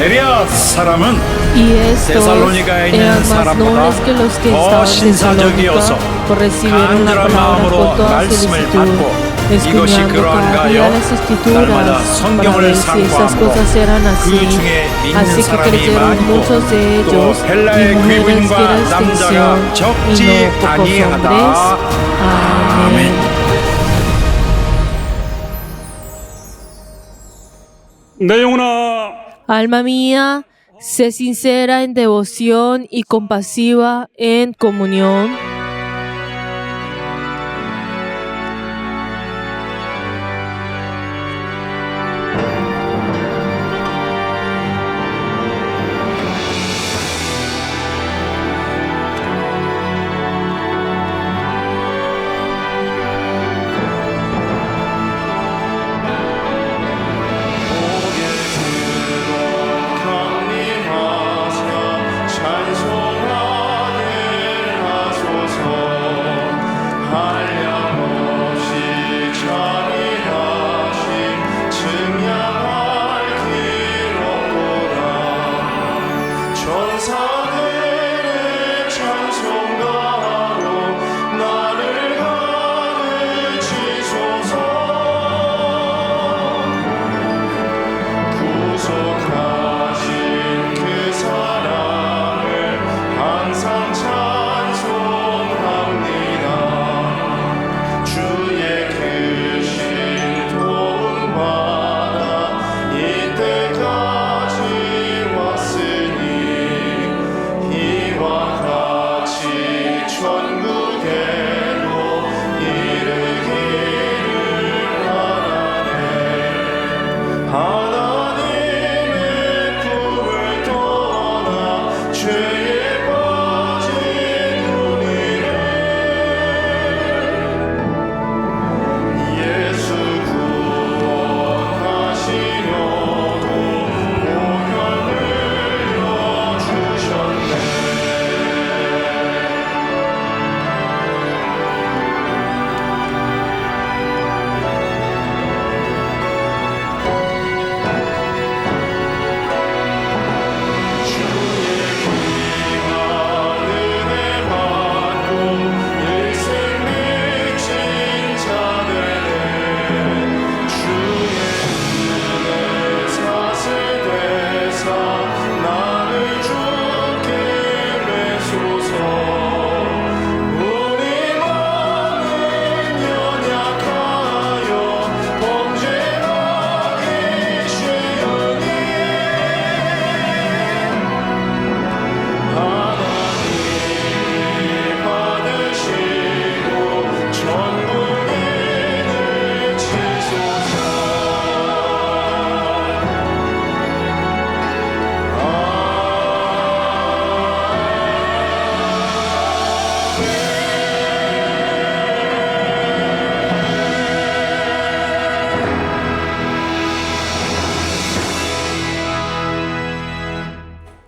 베레아 사람은 Y estos 데살로니가에 있는 eran más 사람보다 nobles que los que 더 estaban en 신사적이어서 Tesalónica, pues recibieron la 간절한 palabra 마음으로 con toda 말씀을 solicitud, 받고 이것이 escudriñando 그러한가 cada día 하여 las 날마다 escrituras para 성경을 ver si estas 상고함으로 cosas eran 그 así. 중에 믿는 Así que 사람이 creyeron 많고 muchos de 또 ellos y 헬라의 mujeres 귀부인과 que era 남자가 extinción y 적지 no pocos 아니하다. hombres. Amén. 내 영혼아, Alma mía, sé sincera en devoción y compasiva en comunión.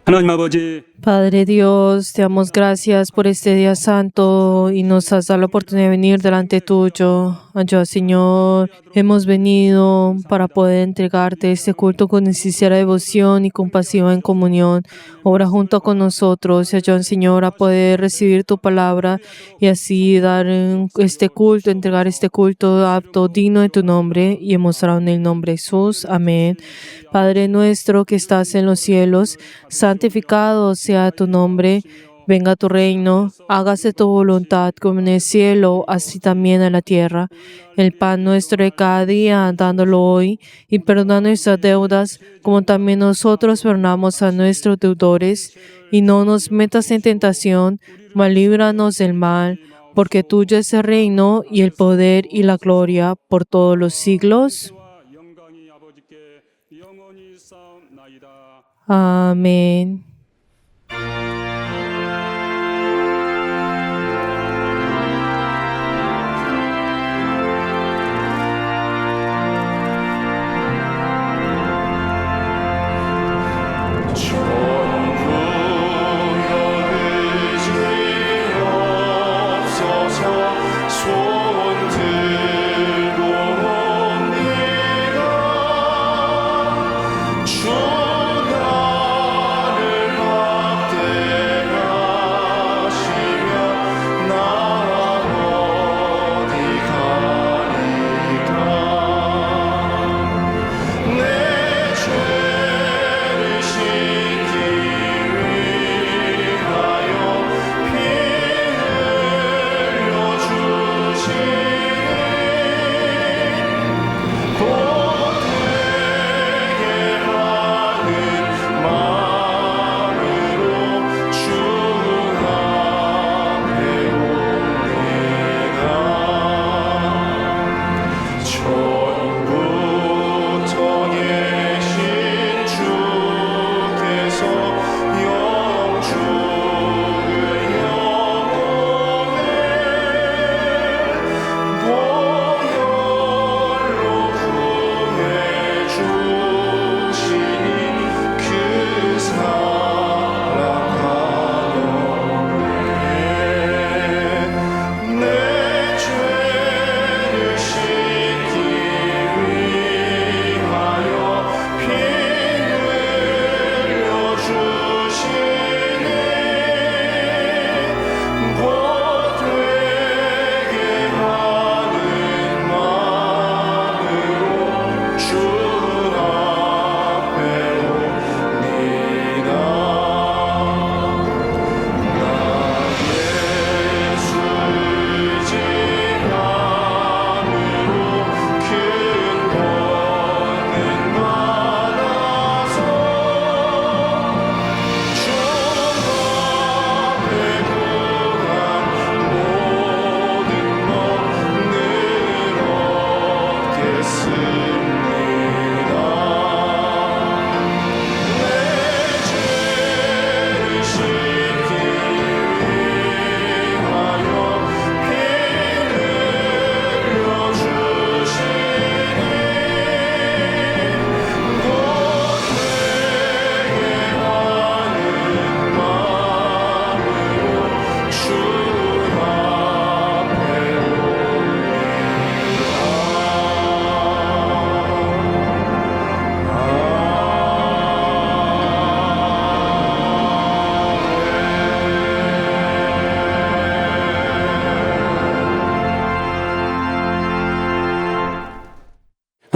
하나님 아버지, Padre Dios, te damos gracias por este día santo y nos has dado la oportunidad de venir delante tuyo. Ayuda, Señor, hemos venido para poder entregarte este culto con sincera devoción y compasiva en comunión. Obra junto con nosotros y ayuda, Señor, a poder recibir tu palabra y así dar este culto, entregar este culto apto, digno de tu nombre, y hemos orado en el nombre de Jesús. Amén. Padre nuestro que estás en los cielos, santificado sea tu nombre. Venga tu reino, hágase tu voluntad como en el cielo, así también en la tierra. El pan nuestro de cada día, dándolo hoy, y perdona nuestras deudas, como también nosotros perdonamos a nuestros deudores. Y no nos metas en tentación, mas líbranos del mal, porque tuyo es el reino, y el poder, y la gloria, por todos los siglos. 영광이 아버지께 영원히 쌓옵나이다. Amén. 주나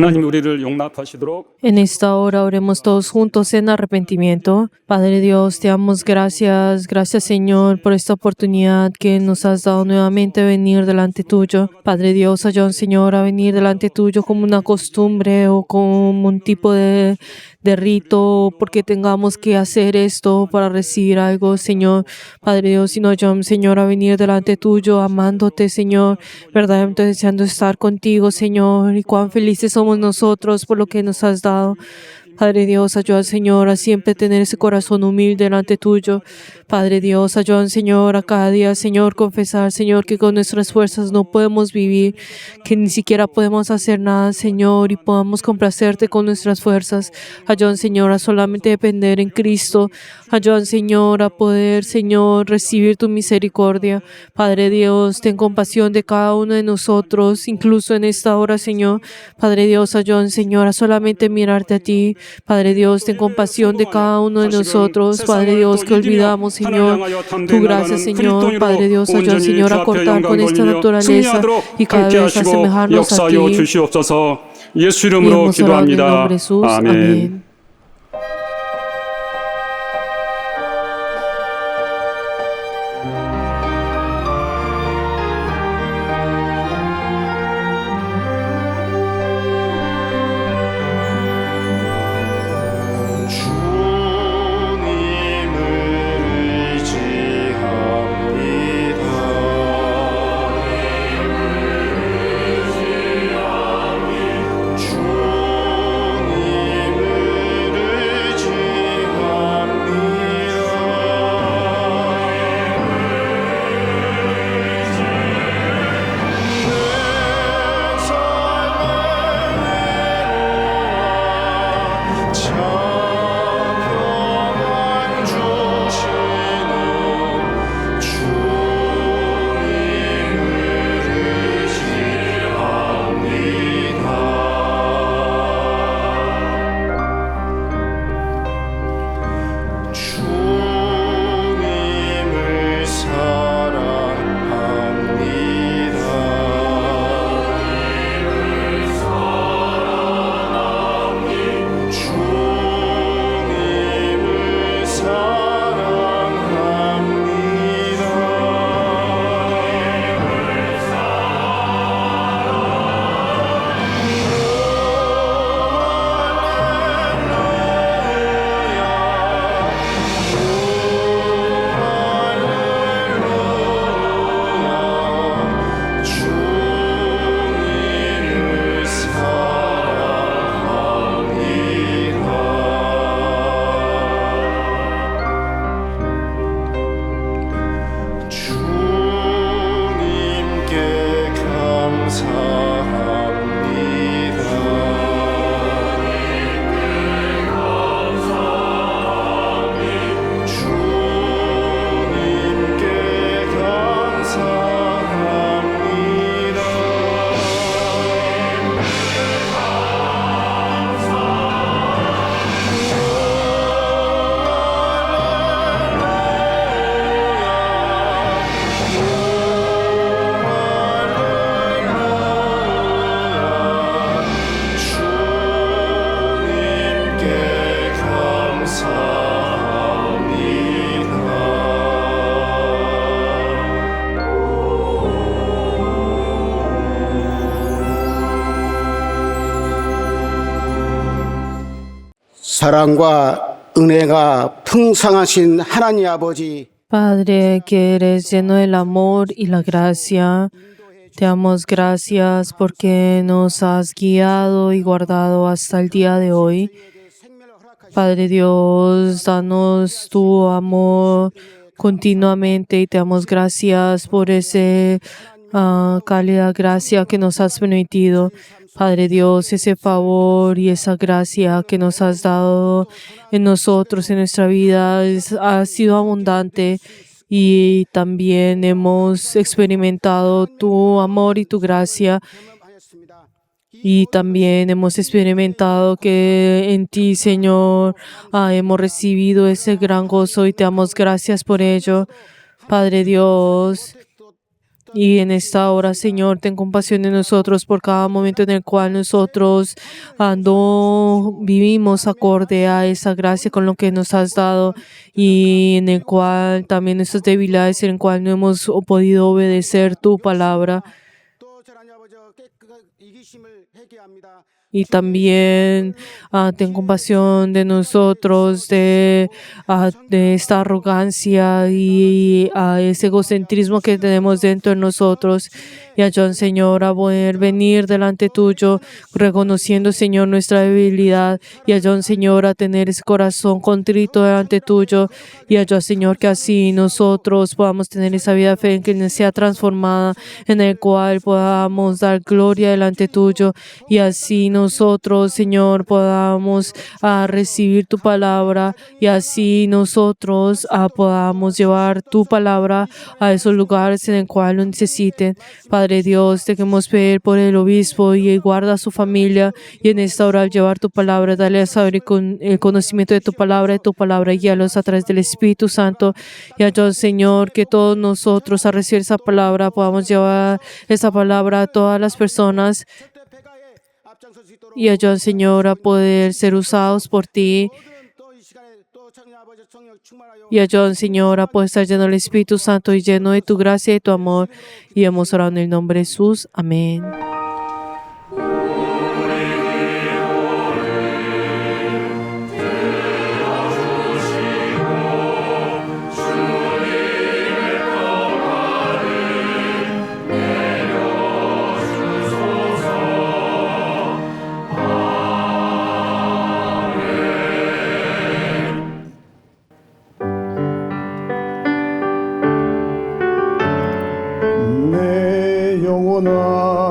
하나님 우리를 용납하시도록 En esta hora oremos todos juntos en arrepentimiento. Padre Dios, te damos gracias. Gracias, Señor, por esta oportunidad que nos has dado nuevamente de venir delante tuyo. Padre Dios, ayúdanos, Señor, a venir delante tuyo como una costumbre o como un tipo de rito, porque tengamos que hacer esto para recibir algo, Señor. Padre Dios, sino ayúdanos, Señor, a venir delante tuyo, amándote, Señor, verdaderamente deseando estar contigo, Señor, y cuán felices somos nosotros por lo que nos has dado. Padre Dios, ayuda, Señor, a siempre tener ese corazón humilde delante tuyo. Padre Dios, ayuda, Señor, a cada día, Señor, confesar, Señor, que con nuestras fuerzas no podemos vivir, que ni siquiera podemos hacer nada, Señor, y podamos complacerte con nuestras fuerzas. Ayuda, Señor, a solamente depender en Cristo. Ayuda, Señor, a poder, Señor, recibir tu misericordia. Padre Dios, ten compasión de cada uno de nosotros, incluso en esta hora, Señor. Padre Dios, ayuda, Señor, a solamente mirarte a ti. Padre Dios, ten compasión de cada uno de nosotros. Padre Dios, que olvidamos, Señor, tu gracia, Señor. Padre Dios, ayuda, Señor, a cortar con esta naturaleza y cada vez asemejarnos a ti. 주시옵소서. 예수 Y 이름으로 hemos orado en el 기도합니다. nombre de Jesús. 아멘. Amén. 사랑과 은혜가 풍성하신 하나님 아버지, Padre, que eres lleno del amor y la gracia, te damos gracias porque nos has guiado y guardado hasta el día de hoy. Padre Dios, danos tu amor continuamente y te damos gracias por esa cálida gracia que nos has permitido. Padre Dios, ese favor y esa gracia que nos has dado en nosotros, en nuestra vida, ha sido abundante y también hemos experimentado tu amor y tu gracia. Y también hemos experimentado que en ti, Señor, hemos recibido ese gran gozo y te damos gracias por ello. Padre Dios, Y en esta hora, Señor, ten compasión de nosotros por cada momento en el cual nosotros no vivimos acorde a esa gracia con lo que nos has dado y en el cual también nuestras debilidades, en el cual no hemos podido obedecer tu palabra. 또 하나님 아버지 이기심을 회개합니다. Y también ten compasión de nosotros, de esta arrogancia y ese egocentrismo que tenemos dentro de nosotros. Y ayúdanos, Señor, a poder venir delante tuyo, reconociendo, Señor, nuestra debilidad. Y ayúdanos, Señor, a tener ese corazón contrito delante tuyo. Y ayúdanos, Señor, que así nosotros podamos tener esa vida de fe en que sea transformada, en el cual podamos dar gloria delante tuyo. Y así nosotros, Señor, podamos recibir tu palabra y así nosotros podamos llevar tu palabra a esos lugares en el cual lo necesiten. Padre Dios, te queremos pedir por el obispo y guarda a su familia y en esta hora al llevar tu palabra, dale a saber y con el conocimiento de tu palabra, guíalos a través del Espíritu Santo. Y ayúdanos, Señor, que todos nosotros a recibir esa palabra podamos llevar esa palabra a todas las personas. Y ayúdanos, Señor, a poder ser usados por ti. Y ayúdanos, Señor, a poder estar lleno del Espíritu Santo y lleno de tu gracia y tu amor. Y hemos orado en el nombre de Jesús. Amén.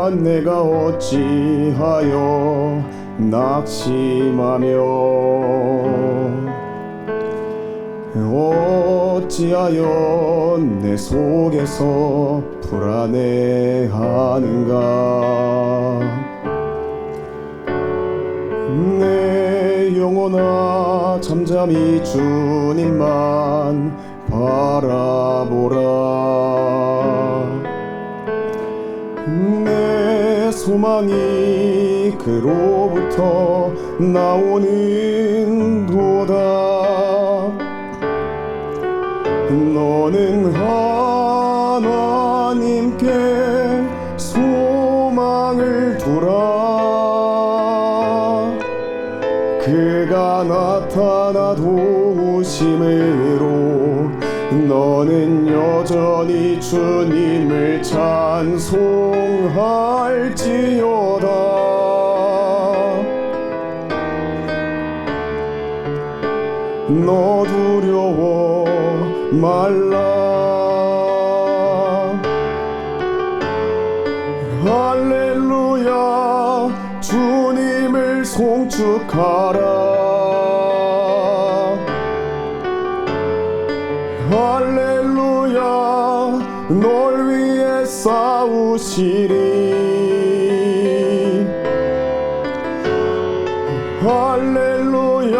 내가 어찌하여 낙심하며 어찌하여 내 속에서 불안해하는가. 내 영혼아 잠잠히 주님만 바라보라. 내 소망이 그로부터 나오는 도다. 너는 하나님께 소망을 두라. 그가 나타나 도우심으로 너는 여전히 주님을 찬송할지어다. 너 두려워 말라. 할렐루야 주님을 송축하라. 할렐루야 널 위해 싸우시리. 할렐루야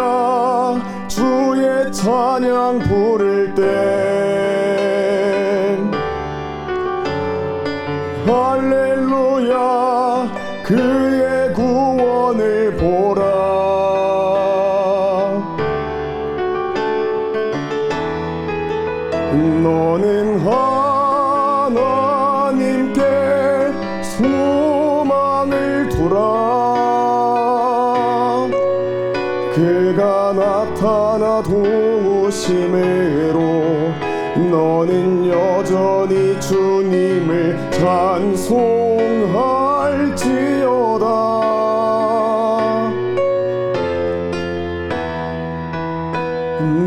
주의 찬양 부를 땐 할렐루야 그의 구원을 보라. 너는 하나님께 소망을 두라. 그가 나타나 도우심으로 너는 여전히 주님을 찬송할지어다.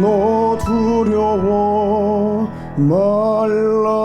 너 두려워 말라. 할렐루야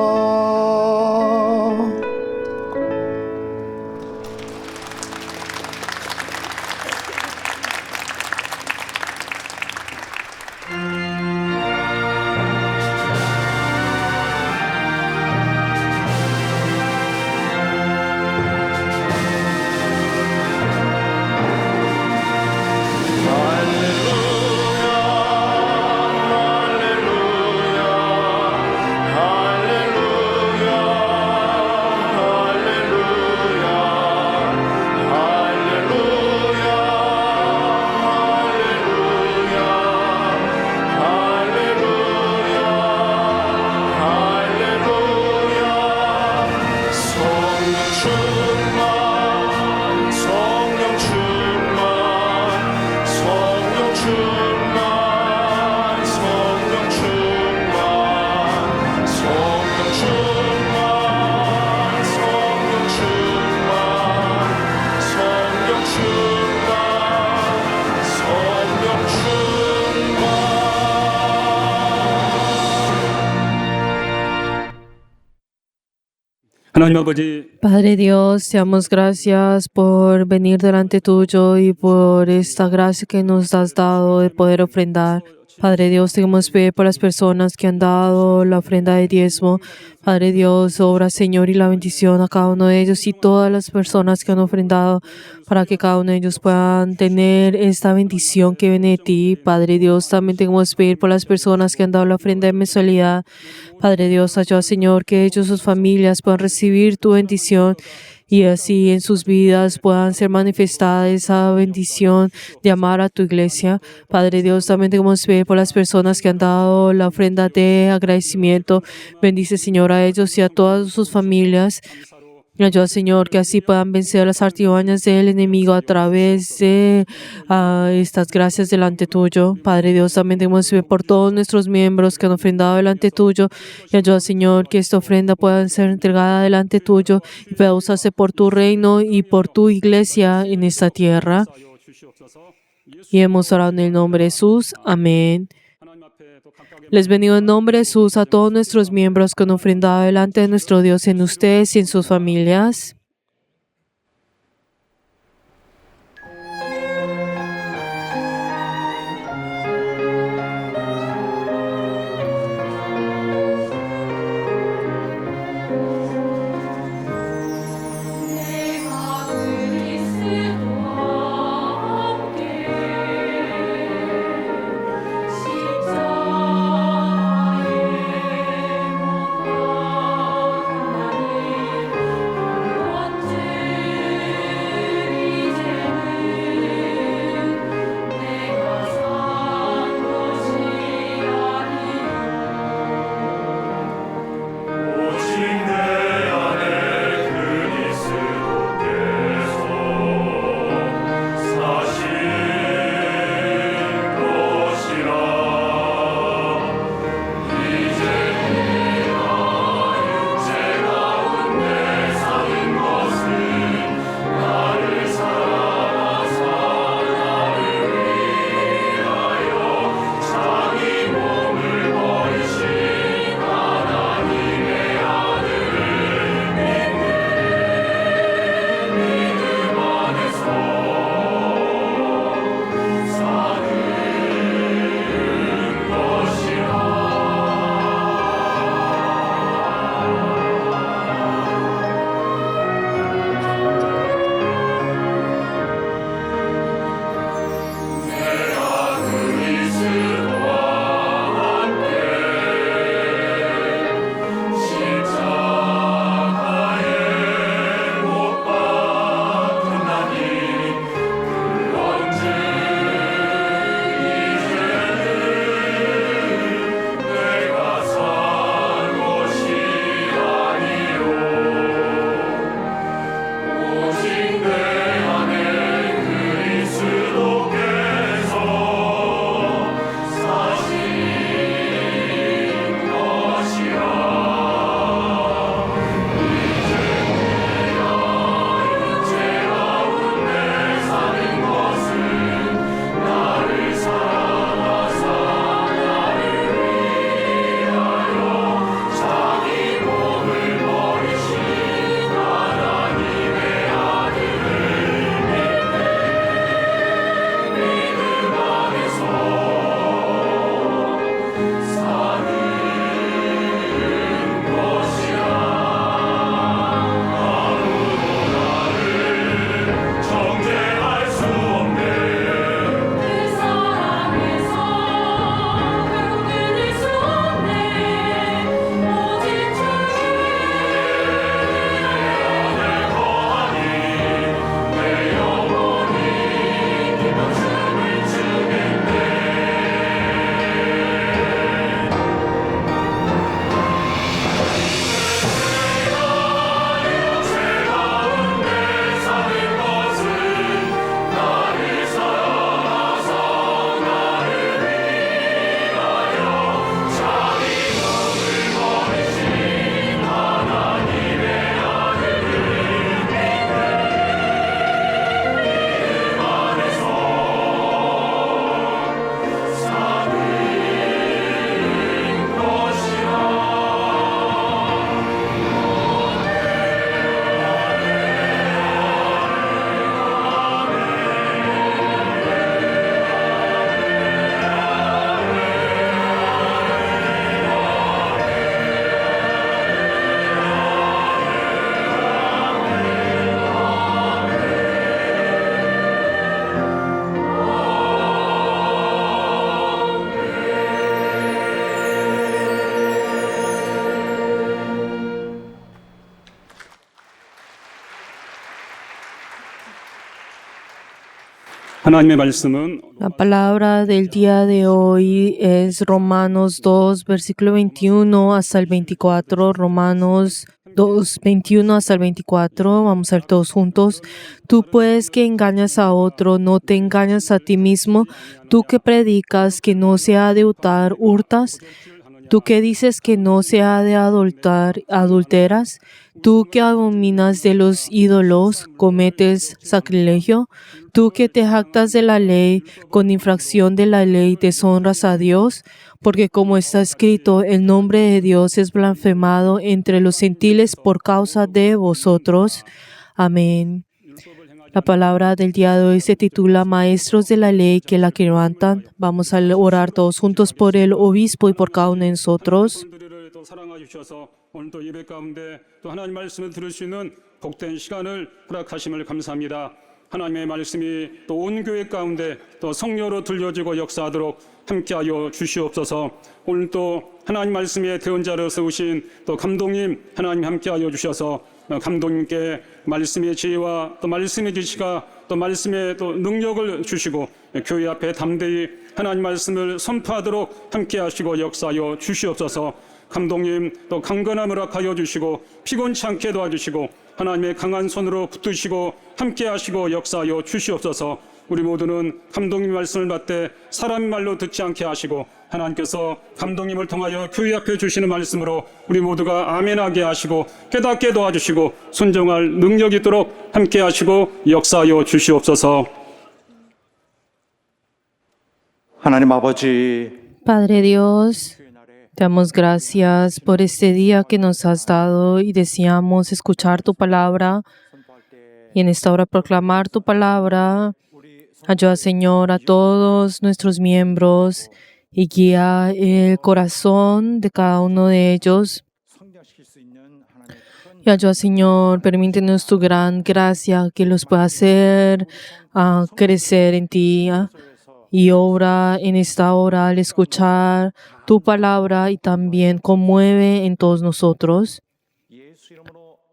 하나님 아버지 Padre Dios, te damos gracias por venir delante tuyo y por esta gracia que nos has dado de poder ofrendar. Padre Dios, te queremos pedir por las personas que han dado la ofrenda de diezmo. Padre Dios, obra, Señor, y la bendición a cada uno de ellos y todas las personas que han ofrendado para que cada uno de ellos puedan tener esta bendición que viene de ti. Padre Dios, también te queremos pedir por las personas que han dado la ofrenda de mensualidad. Padre Dios, ayuda, Señor, que ellos y sus familias puedan recibir tu bendición y así en sus vidas puedan ser manifestada esa bendición de amar a tu iglesia. Padre Dios, también te queremos pedir por las personas que han dado la ofrenda de agradecimiento. Bendice, Señor, a ellos y a todas sus familias. Ayuda, Señor, que así puedan vencer las artimañas del enemigo a través de estas gracias delante tuyo. Padre Dios, también debemos ver por todos nuestros miembros que han ofrendado delante tuyo. Y ayuda, Señor, que esta ofrenda pueda ser entregada delante tuyo y pueda usarse por tu reino y por tu iglesia en esta tierra. Y hemos orado en el nombre de Jesús. Amén. Les bendigo en nombre de Jesús a todos nuestros miembros que han ofrendado delante de nuestro Dios en ustedes y en sus familias. 십자가의 하나님의 말씀은 La palabra del día de hoy es Romanos 2, versículo 21 hasta el 24. Romanos 2, 21 hasta el 24. Vamos a ver todos juntos. Tú pues que engañas a otro, no te engañas a ti mismo. Tú que predicas que no se ha de hurtar, hurtas. Tú que dices que no se ha de adulterar, adulteras. Tú que abominas de los ídolos, cometes sacrilegio. Tú que te jactas de la ley, con infracción de la ley deshonras a Dios, porque como está escrito, el nombre de Dios es blasfemado entre los gentiles por causa de vosotros. Amén. La palabra del día de hoy se titula Maestros de la ley que la quebrantan. Vamos a orar todos juntos por el obispo y por cada uno de nosotros. 분들을 또 사랑하여 주셔서 오늘 또 예배 가운데 또 하나님 말씀을 들을 수 있는 복된 시간을 허락하심을 감사합니다. 하나님의 말씀이 또 온 교회 가운데 또 성령으로 들려지고 역사하도록 함께하여 주시옵소서. 오늘 또 하나님 말씀의 대언자로 세우신 또 감독님 하나님 함께하여 주셔서 감독님께 말씀의 지혜와 또 말씀의 지시가 또 말씀의 또 능력을 주시고 교회 앞에 담대히 하나님 말씀을 선포하도록 함께하시고 역사하여 주시옵소서. 감독님 또 강건함을 허락하여 주시고 피곤치 않게 도와주시고 하나님의 강한 손으로 붙드시고 함께하시고 역사하여 주시옵소서. 우리 모두는 감독님 말씀을 받되 사람 말로 듣지 않게 하시고 하나님께서 감독님을 통하여 교회 앞에 주시는 말씀으로 우리 모두가 아멘하게 하시고 깨닫게 도와주시고 순종할 능력이 있도록 함께하시고 역사하여 주시옵소서. 하나님 아버지, Padre Dios, te damos gracias por este día que nos has dado y deseamos escuchar tu palabra y en esta hora proclamar tu palabra. Ayuda, Señor, a todos nuestros miembros y guía el corazón de cada uno de ellos. Y ayuda, Señor, permítenos tu gran gracia que los pueda hacer crecer en ti. Y obra en esta hora al escuchar tu palabra y también conmueve en todos nosotros.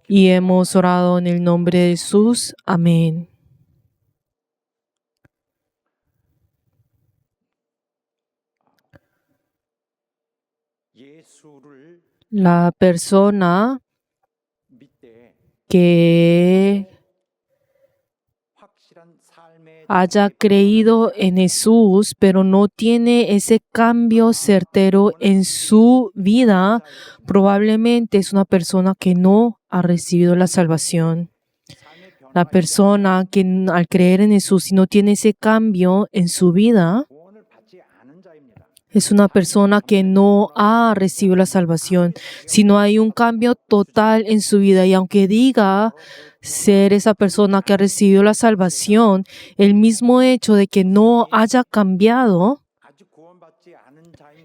Y hemos orado en el nombre de Jesús. Amén. La persona que haya creído en Jesús, pero no tiene ese cambio certero en su vida, probablemente es una persona que no ha recibido la salvación. La persona que al creer en Jesús y no tiene ese cambio en su vida, es una persona que no ha recibido la salvación. Si no hay un cambio total en su vida y aunque diga ser esa persona que ha recibido la salvación, el mismo hecho de que no haya cambiado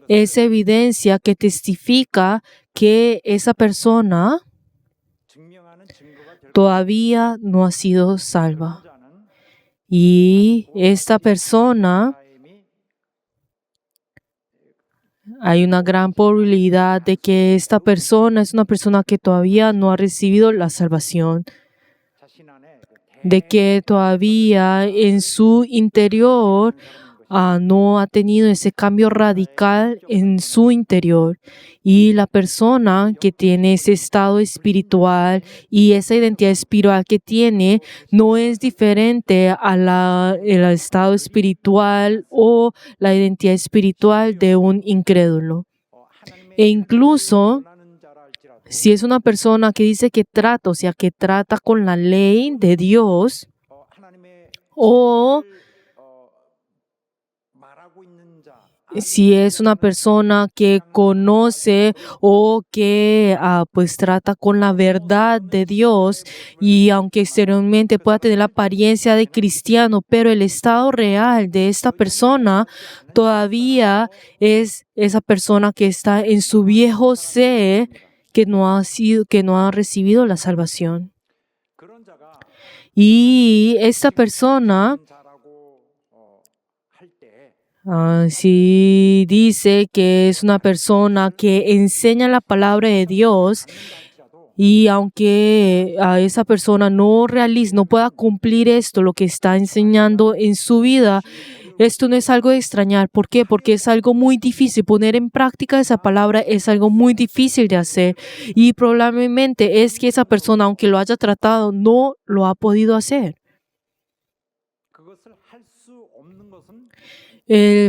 es evidencia que testifica que esa persona todavía no ha sido salva. Y esta persona, hay una gran probabilidad de que esta persona es una persona que todavía no ha recibido la salvación, de que todavía en su interior no ha tenido ese cambio radical en su interior. Y la persona que tiene ese estado espiritual y esa identidad espiritual que tiene no es diferente a el estado espiritual o la identidad espiritual de un incrédulo. E incluso si es una persona que dice que trata, o sea, que trata con la ley de Dios, o si es una persona que conoce o que pues trata con la verdad de Dios y aunque exteriormente pueda tener la apariencia de cristiano, pero el estado real de esta persona todavía es esa persona que está en su viejo ser, que no ha recibido la salvación. Y esta persona si dice que es una persona que enseña la palabra de Dios Y aunque a esa persona no pueda cumplir esto, lo que está enseñando en su vida, esto no es algo de extrañar. ¿Por qué? Porque es algo muy difícil. Poner en práctica esa palabra es algo muy difícil de hacer. Y probablemente es que esa persona, aunque lo haya tratado, no lo ha podido hacer.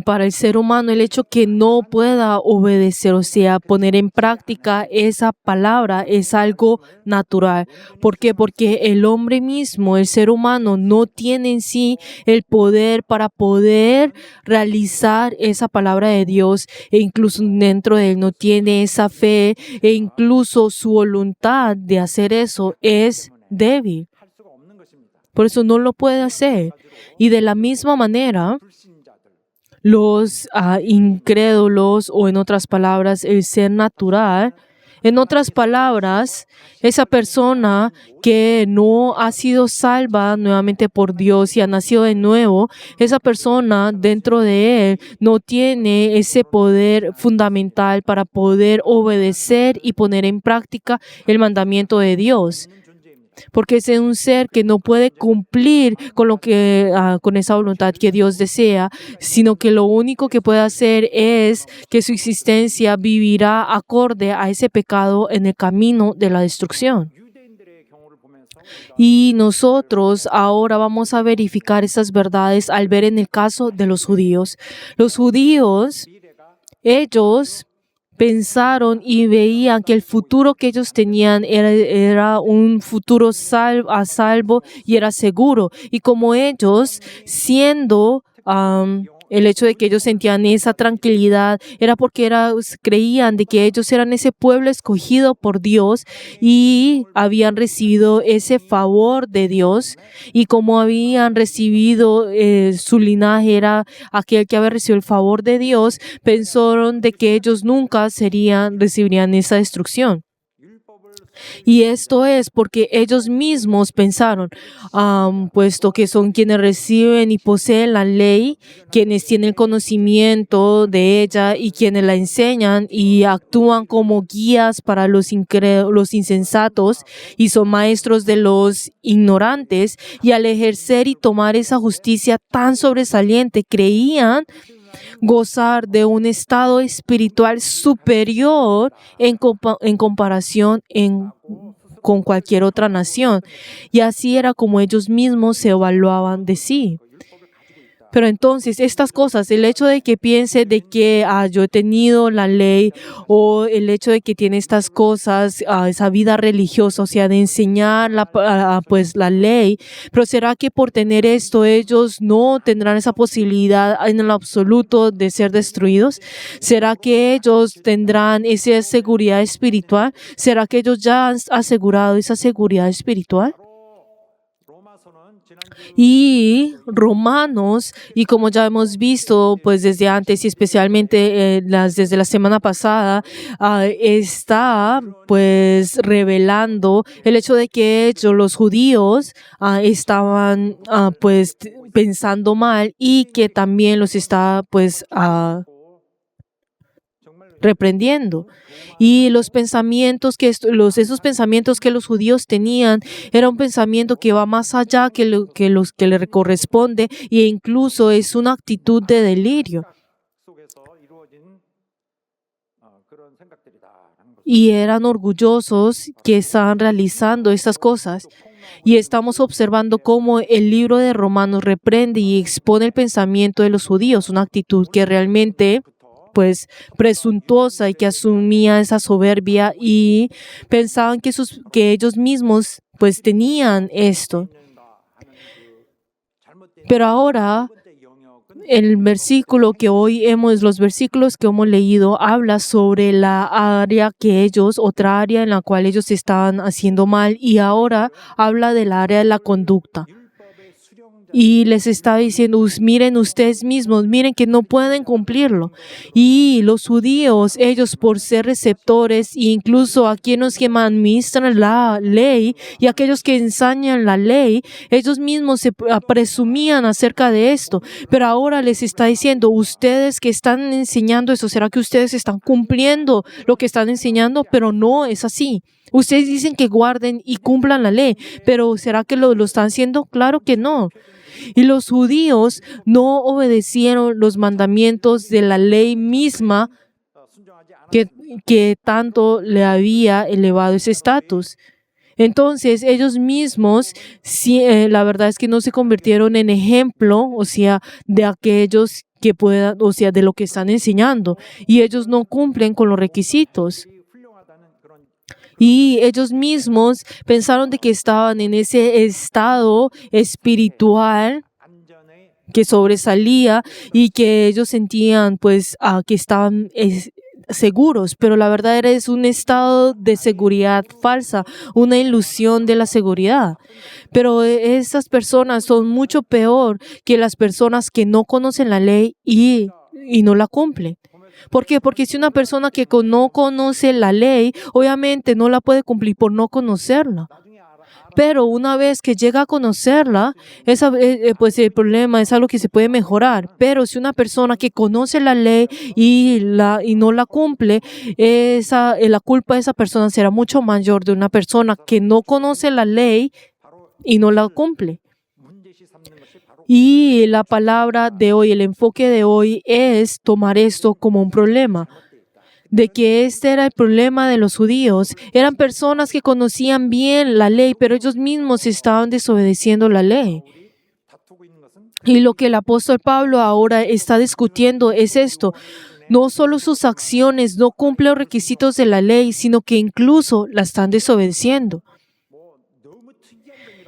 Para el ser humano, el hecho que no pueda obedecer, o sea, poner en práctica esa palabra es algo natural. ¿Por qué? Porque el hombre mismo, el ser humano, no tiene en sí el poder para poder realizar esa palabra de Dios, e incluso dentro de él no tiene esa fe, e incluso su voluntad de hacer eso es débil. Por eso no lo puede hacer. Y de la misma manera, los incrédulos, o en otras palabras, el ser natural, en otras palabras, esa persona que no ha sido salva nuevamente por Dios y ha nacido de nuevo, esa persona dentro de él no tiene ese poder fundamental para poder obedecer y poner en práctica el mandamiento de Dios. Porque es un ser que no puede cumplir con lo que con esa voluntad que Dios desea, sino que lo único que puede hacer es que su existencia vivirá acorde a ese pecado en el camino de la destrucción. Y nosotros ahora vamos a verificar esas verdades al ver en el caso de los judíos. Los judíos, ellos pensaron y veían que el futuro que ellos tenían era un futuro a salvo y era seguro. Y como ellos, siendo el hecho de que ellos sentían esa tranquilidad, era porque creían de que ellos eran ese pueblo escogido por Dios y habían recibido ese favor de Dios. Y como habían recibido, su linaje era aquel que había recibido el favor de Dios, pensaron de que ellos nunca recibirían esa destrucción. Y esto es porque ellos mismos pensaron, puesto que son quienes reciben y poseen la ley, quienes tienen conocimiento de ella y quienes la enseñan y actúan como guías para los insensatos y son maestros de los ignorantes, y al ejercer y tomar esa justicia tan sobresaliente, creían gozar de un estado espiritual superior en comparación con cualquier otra nación. Y así era como ellos mismos se evaluaban de sí. Pero entonces estas cosas, el hecho de que piense de que yo he tenido la ley, o el hecho de que tiene estas cosas, esa vida religiosa, o sea, de enseñar pues la ley, pero ¿será que por tener esto ellos no tendrán esa posibilidad en el absoluto de ser destruidos? ¿Será que ellos tendrán esa seguridad espiritual? ¿Será que ellos ya han asegurado esa seguridad espiritual? Y Romanos, y como ya hemos visto pues desde antes y especialmente desde la semana pasada, está pues revelando el hecho de que ellos, los judíos, estaban pues pensando mal, y que también los está pues reprendiendo. Y esos pensamientos que los judíos tenían era un pensamiento que va más allá que los que le corresponde, e incluso es una actitud de delirio. Y eran orgullosos que estaban realizando estas cosas. Y estamos observando cómo el libro de Romanos reprende y expone el pensamiento de los judíos, una actitud que realmente pues presuntuosa, y que asumía esa soberbia y pensaban que ellos mismos pues tenían esto. Pero ahora los versículos que hemos leído habla sobre la área otra área en la cual ellos estaban haciendo mal, y ahora habla del área de la conducta. Y les está diciendo, miren ustedes mismos, miren que no pueden cumplirlo. Y los judíos, ellos por ser receptores, e incluso aquellos que administran la ley y aquellos que enseñan la ley, ellos mismos se presumían acerca de esto. Pero ahora les está diciendo, ustedes que están enseñando eso, ¿será que ustedes están cumpliendo lo que están enseñando? Pero no es así. Ustedes dicen que guarden y cumplan la ley, pero ¿será que lo están haciendo? Claro que no. Y los judíos no obedecieron los mandamientos de la ley misma que tanto le había elevado ese estatus. Entonces, ellos mismos, la verdad es que no se convirtieron en ejemplo, o sea, de aquellos que puedan, o sea, de lo que están enseñando. Y ellos no cumplen con los requisitos. Y ellos mismos pensaron de que estaban en ese estado espiritual que sobresalía y que ellos sentían pues que estaban seguros, pero la verdad es un estado de seguridad falsa, una ilusión de la seguridad. Pero esas personas son mucho peor que las personas que no conocen la ley y no la cumplen. ¿Por qué? Porque si una persona que no conoce la ley, obviamente no la puede cumplir por no conocerla. Pero una vez que llega a conocerla, pues el problema es algo que se puede mejorar. Pero si una persona que conoce la ley y no la cumple, la culpa de esa persona será mucho mayor de una persona que no conoce la ley y no la cumple. Y la palabra de hoy, el enfoque de hoy es tomar esto como un problema. De que este era el problema de los judíos. Eran personas que conocían bien la ley, pero ellos mismos estaban desobedeciendo la ley. Y lo que el apóstol Pablo ahora está discutiendo es esto. No solo sus acciones no cumplen los requisitos de la ley, sino que incluso la están desobedeciendo.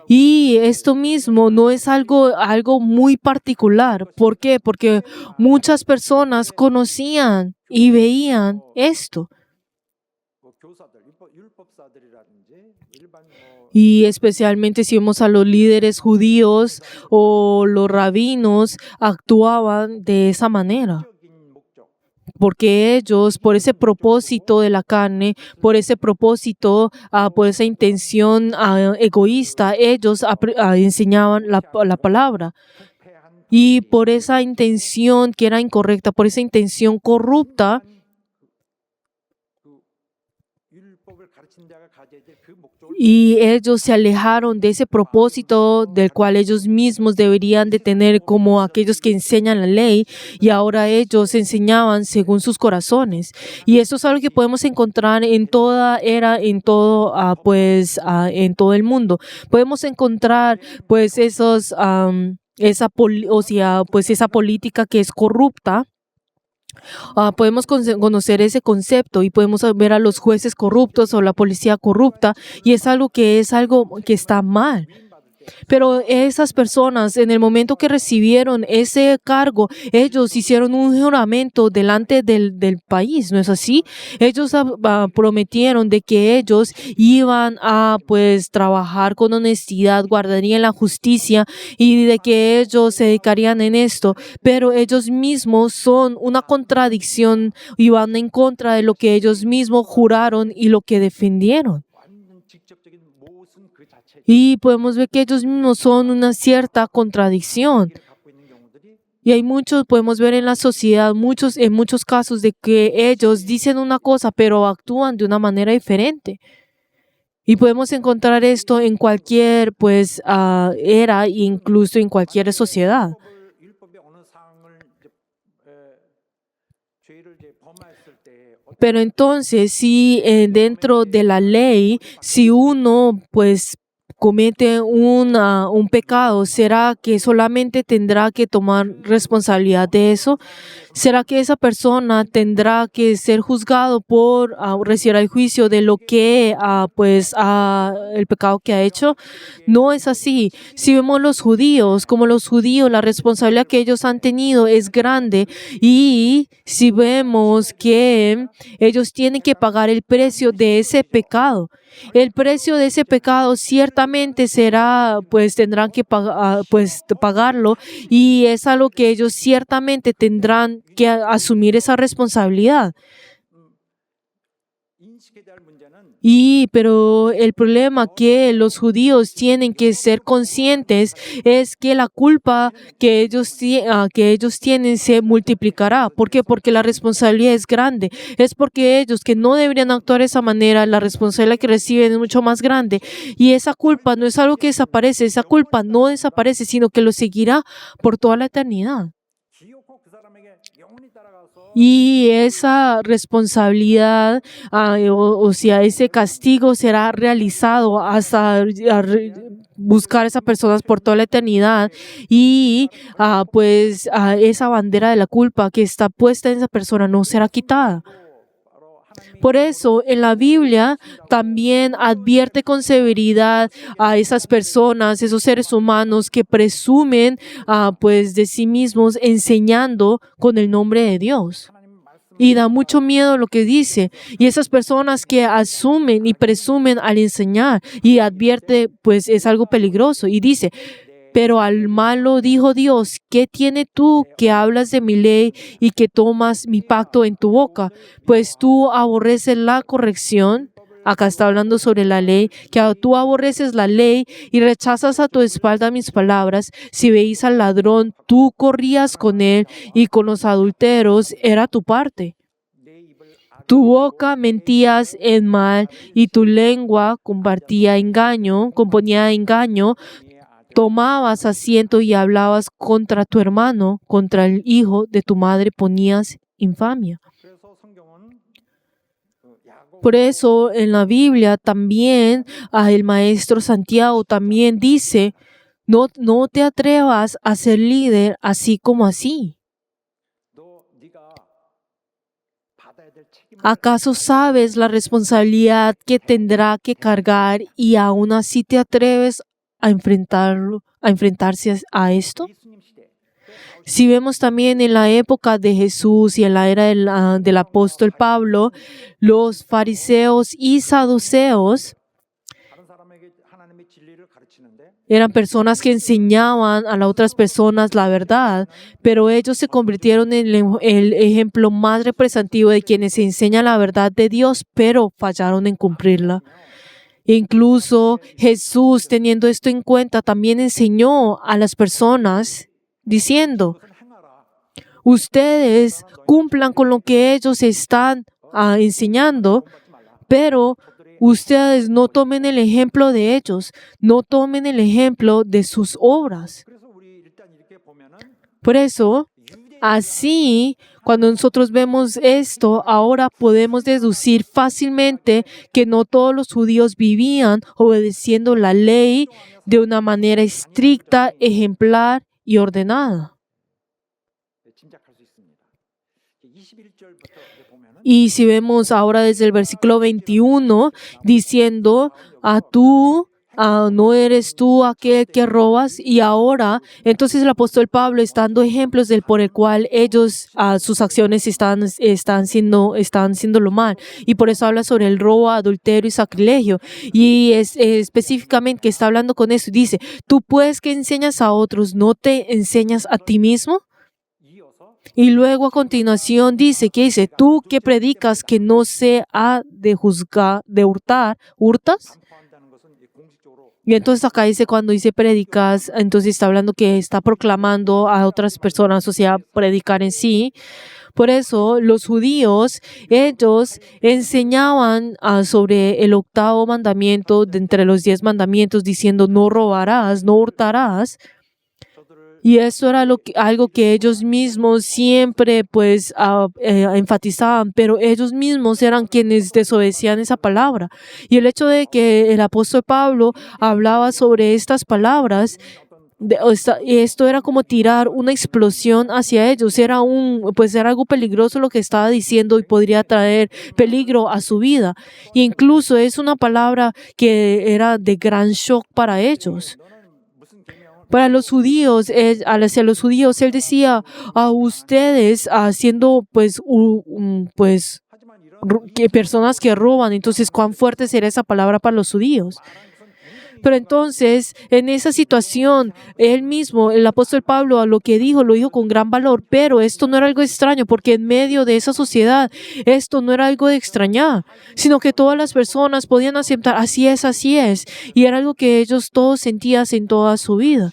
Y esto mismo no es algo muy particular. ¿Por qué? Porque muchas personas conocían y veían esto. Y especialmente si vemos a los líderes judíos o los rabinos, actuaban de esa manera. Porque ellos, por ese propósito de la carne, por ese propósito, por esa intención egoísta, ellos enseñaban la palabra. Y por esa intención que era incorrecta, por esa intención corrupta, y ellos se alejaron de ese propósito del cual ellos mismos deberían de tener como aquellos que enseñan la ley, y ahora ellos enseñaban según sus corazones. Y eso es algo que podemos encontrar en toda era, en todo el mundo. Podemos encontrar pues esa política que es corrupta. Podemos conocer ese concepto y podemos ver a los jueces corruptos o la policía corrupta, y es algo que está mal. Pero esas personas, en el momento que recibieron ese cargo, ellos hicieron un juramento delante del país, ¿no es así? Ellos prometieron de que ellos iban a trabajar con honestidad, guardarían la justicia y de que ellos se dedicarían en esto. Pero ellos mismos son una contradicción y van en contra de lo que ellos mismos juraron y lo que defendieron. Y podemos ver que ellos mismos son una cierta contradicción. Y podemos ver en la sociedad en muchos casos de que ellos dicen una cosa pero actúan de una manera diferente. Y podemos encontrar esto en cualquier era e incluso en cualquier sociedad. Pero entonces, si dentro de la ley, si uno comete un pecado, ¿será que solamente tendrá que tomar responsabilidad de eso? ¿Será que esa persona tendrá que ser juzgado por recibir el juicio de lo que el pecado que ha hecho? No es así. Si vemos como los judíos, la responsabilidad que ellos han tenido es grande, y si vemos que ellos tienen que pagar el precio de ese pecado. El precio de ese pecado ciertamente tendrán que pagarlo, y es algo que ellos ciertamente tendrán que asumir esa responsabilidad. Pero el problema que los judíos tienen que ser conscientes es que la culpa que ellos tienen se multiplicará. ¿Por qué? Porque la responsabilidad es grande. Es porque ellos que no deberían actuar de esa manera, la responsabilidad que reciben es mucho más grande. Y esa culpa no es algo que desaparece. Esa culpa no desaparece, sino que lo seguirá por toda la eternidad. Y esa responsabilidad, o sea, ese castigo será realizado hasta buscar a esas personas por toda la eternidad. Y esa bandera de la culpa que está puesta en esa persona no será quitada. Por eso, en la Biblia también advierte con severidad a esas personas, esos seres humanos que presumen de sí mismos enseñando con el nombre de Dios. Y da mucho miedo lo que dice. Y esas personas que asumen y presumen al enseñar y advierte, pues es algo peligroso. Y dice, pero al malo dijo Dios, ¿qué tiene tú que hablas de mi ley y que tomas mi pacto en tu boca? Pues tú aborreces la corrección. Acá está hablando sobre la ley, que tú aborreces la ley y rechazas a tu espalda mis palabras. Si veis al ladrón, tú corrías con él y con los adúlteros era tu parte. Tu boca mentías en mal y tu lengua componía engaño. Tomabas asiento y hablabas contra tu hermano, contra el hijo de tu madre ponías infamia. Por eso en la Biblia también el maestro Santiago también dice, no te atrevas a ser líder así como así. ¿Acaso sabes la responsabilidad que tendrá que cargar y aún así te atreves a enfrentarse a esto? Si vemos también en la época de Jesús y en la era del apóstol Pablo, los fariseos y saduceos eran personas que enseñaban a las otras personas la verdad, pero ellos se convirtieron en el ejemplo más representativo de quienes enseñan la verdad de Dios, pero fallaron en cumplirla. Incluso Jesús, teniendo esto en cuenta, también enseñó a las personas diciendo, ustedes cumplan con lo que ellos están enseñando, pero ustedes no tomen el ejemplo de ellos, no tomen el ejemplo de sus obras. Por eso, así, cuando nosotros vemos esto, ahora podemos deducir fácilmente que no todos los judíos vivían obedeciendo la ley de una manera estricta, ejemplar y ordenada. Y si vemos ahora desde el versículo 21, diciendo, no eres tú aquel que robas, y ahora, entonces el apóstol Pablo está dando ejemplos por el cual ellos, sus acciones están haciéndolo mal. Y por eso habla sobre el robo, adulterio y sacrilegio. Y específicamente está hablando con eso. Dice, tú pues que enseñas a otros, ¿no te enseñas a ti mismo? Y luego a continuación dice, tú que predicas que no se ha de juzgar, de hurtar, ¿hurtas? Y entonces acá dice, cuando dice predicas, entonces está hablando que está proclamando a otras personas, o sea, predicar en sí. Por eso los judíos, ellos enseñaban sobre el 8º mandamiento de entre los 10 mandamientos, diciendo no robarás, no hurtarás. Y eso era algo que ellos mismos siempre enfatizaban, pero ellos mismos eran quienes desobedecían esa palabra. Y el hecho de que el apóstol Pablo hablaba sobre estas palabras, esto era como tirar una explosión hacia ellos. Era algo peligroso lo que estaba diciendo y podría traer peligro a su vida. Y incluso es una palabra que era de gran shock para ellos. Para los judíos, hacia los judíos, él decía a ustedes haciendo que personas que roban. Entonces, ¿cuán fuerte será esa palabra para los judíos? Pero entonces, en esa situación, él mismo, el apóstol Pablo, a lo que dijo, lo dijo con gran valor, pero esto no era algo extraño, porque en medio de esa sociedad, esto no era algo de extrañar, sino que todas las personas podían aceptar, así es, y era algo que ellos todos sentían en toda su vida.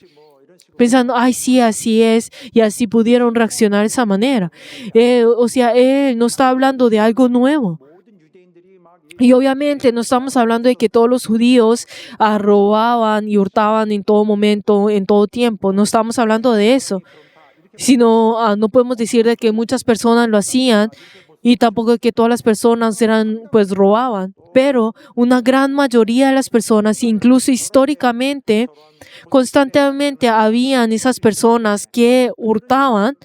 Pensando, ay, sí, así es, y así pudieron reaccionar de esa manera. O sea, él no está hablando de algo nuevo. Y obviamente no estamos hablando de que todos los judíos robaban y hurtaban en todo momento, en todo tiempo. No estamos hablando de eso. Sino, no podemos decir de que muchas personas lo hacían y tampoco de que todas las personas pues robaban. Pero una gran mayoría de las personas, incluso históricamente, constantemente habían esas personas que hurtaban.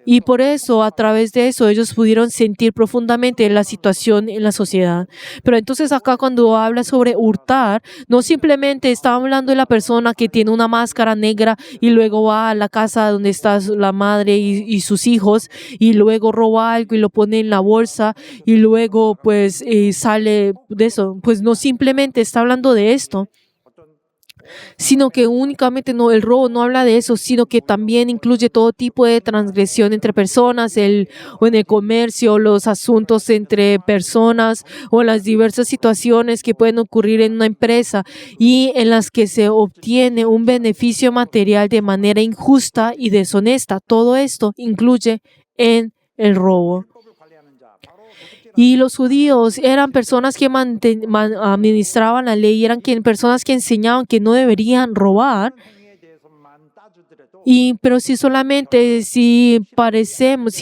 Y por eso, a través de eso, ellos pudieron sentir profundamente la situación en la sociedad. Pero entonces acá cuando habla sobre hurtar, no simplemente está hablando de la persona que tiene una máscara negra y luego va a la casa donde está la madre y sus hijos y luego roba algo y lo pone en la bolsa y luego pues sale de eso. Pues no simplemente está hablando de esto, sino que únicamente el robo no habla de eso, sino que también incluye todo tipo de transgresión entre personas, o en el comercio, los asuntos entre personas o las diversas situaciones que pueden ocurrir en una empresa y en las que se obtiene un beneficio material de manera injusta y deshonesta. Todo esto incluye en el robo. Y los judíos eran personas que administraban la ley, eran personas que enseñaban que no deberían robar. Pero si